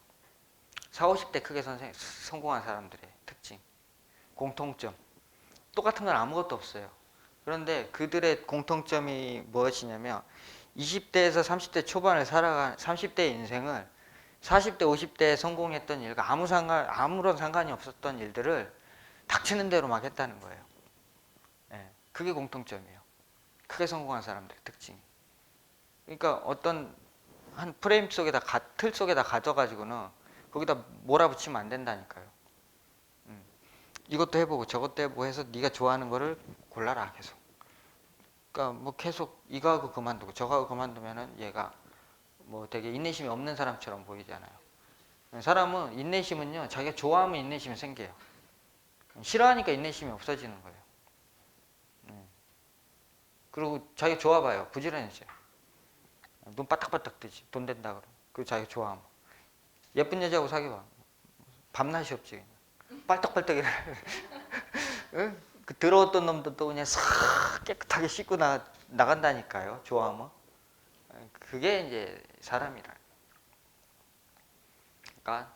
40, 50대 크게 성공한 사람들의 특징, 공통점. 똑같은 건 아무것도 없어요. 그런데 그들의 공통점이 무엇이냐면 20대에서 30대 초반을 살아간 30대의 인생을 40대, 50대에 성공했던 일과 아무런 상관이 없었던 일들을 닥치는 대로 막 했다는 거예요. 그게 공통점이에요. 크게 성공한 사람들의 특징이. 그러니까 어떤 한 프레임 속에다 틀 속에다 가둬가지고는 거기다 몰아붙이면 안 된다니까요. 이것도 해보고 저것도 해보고 해서 네가 좋아하는 거를 골라라 계속. 그러니까 뭐 계속 이거 하고 그만두고 저거 하고 그만두면은 얘가 뭐 되게 인내심이 없는 사람처럼 보이잖아요. 사람은 인내심은요, 자기가 좋아하면 인내심이 생겨요. 싫어하니까 인내심이 없어지는 거예요. 그리고 자기가 좋아봐요. 부지런해져요. 눈 바닥바닥 뜨지. 돈 된다 그러면. 그리고 자기가 좋아하면. 예쁜 여자하고 사귀어. 밤낮이 없지. 그냥. 빨딱빨딱 일어나. 응? 그 더러웠던 놈도 그냥 싹 깨끗하게 씻고 나간다니까요. 좋아하면. 그게 이제 사람이라. 그러니까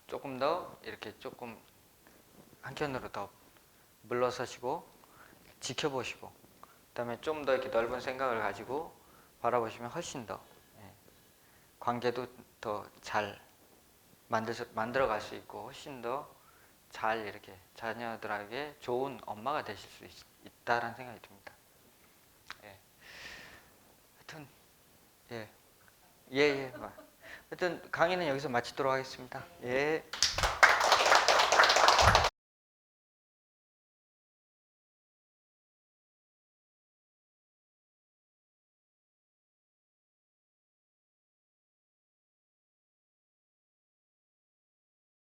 조금 더 이렇게 조금 한켠으로 더 물러서시고 지켜보시고 그다음에 좀 더 이렇게 넓은 생각을 가지고 바라보시면 훨씬 더 관계도 더 잘 만들어갈 수 있고 훨씬 더 잘 이렇게 자녀들에게 좋은 엄마가 되실 수 있다라는 생각이 듭니다. 예. 하여튼 예. 하여튼 강의는 여기서 마치도록 하겠습니다. 예.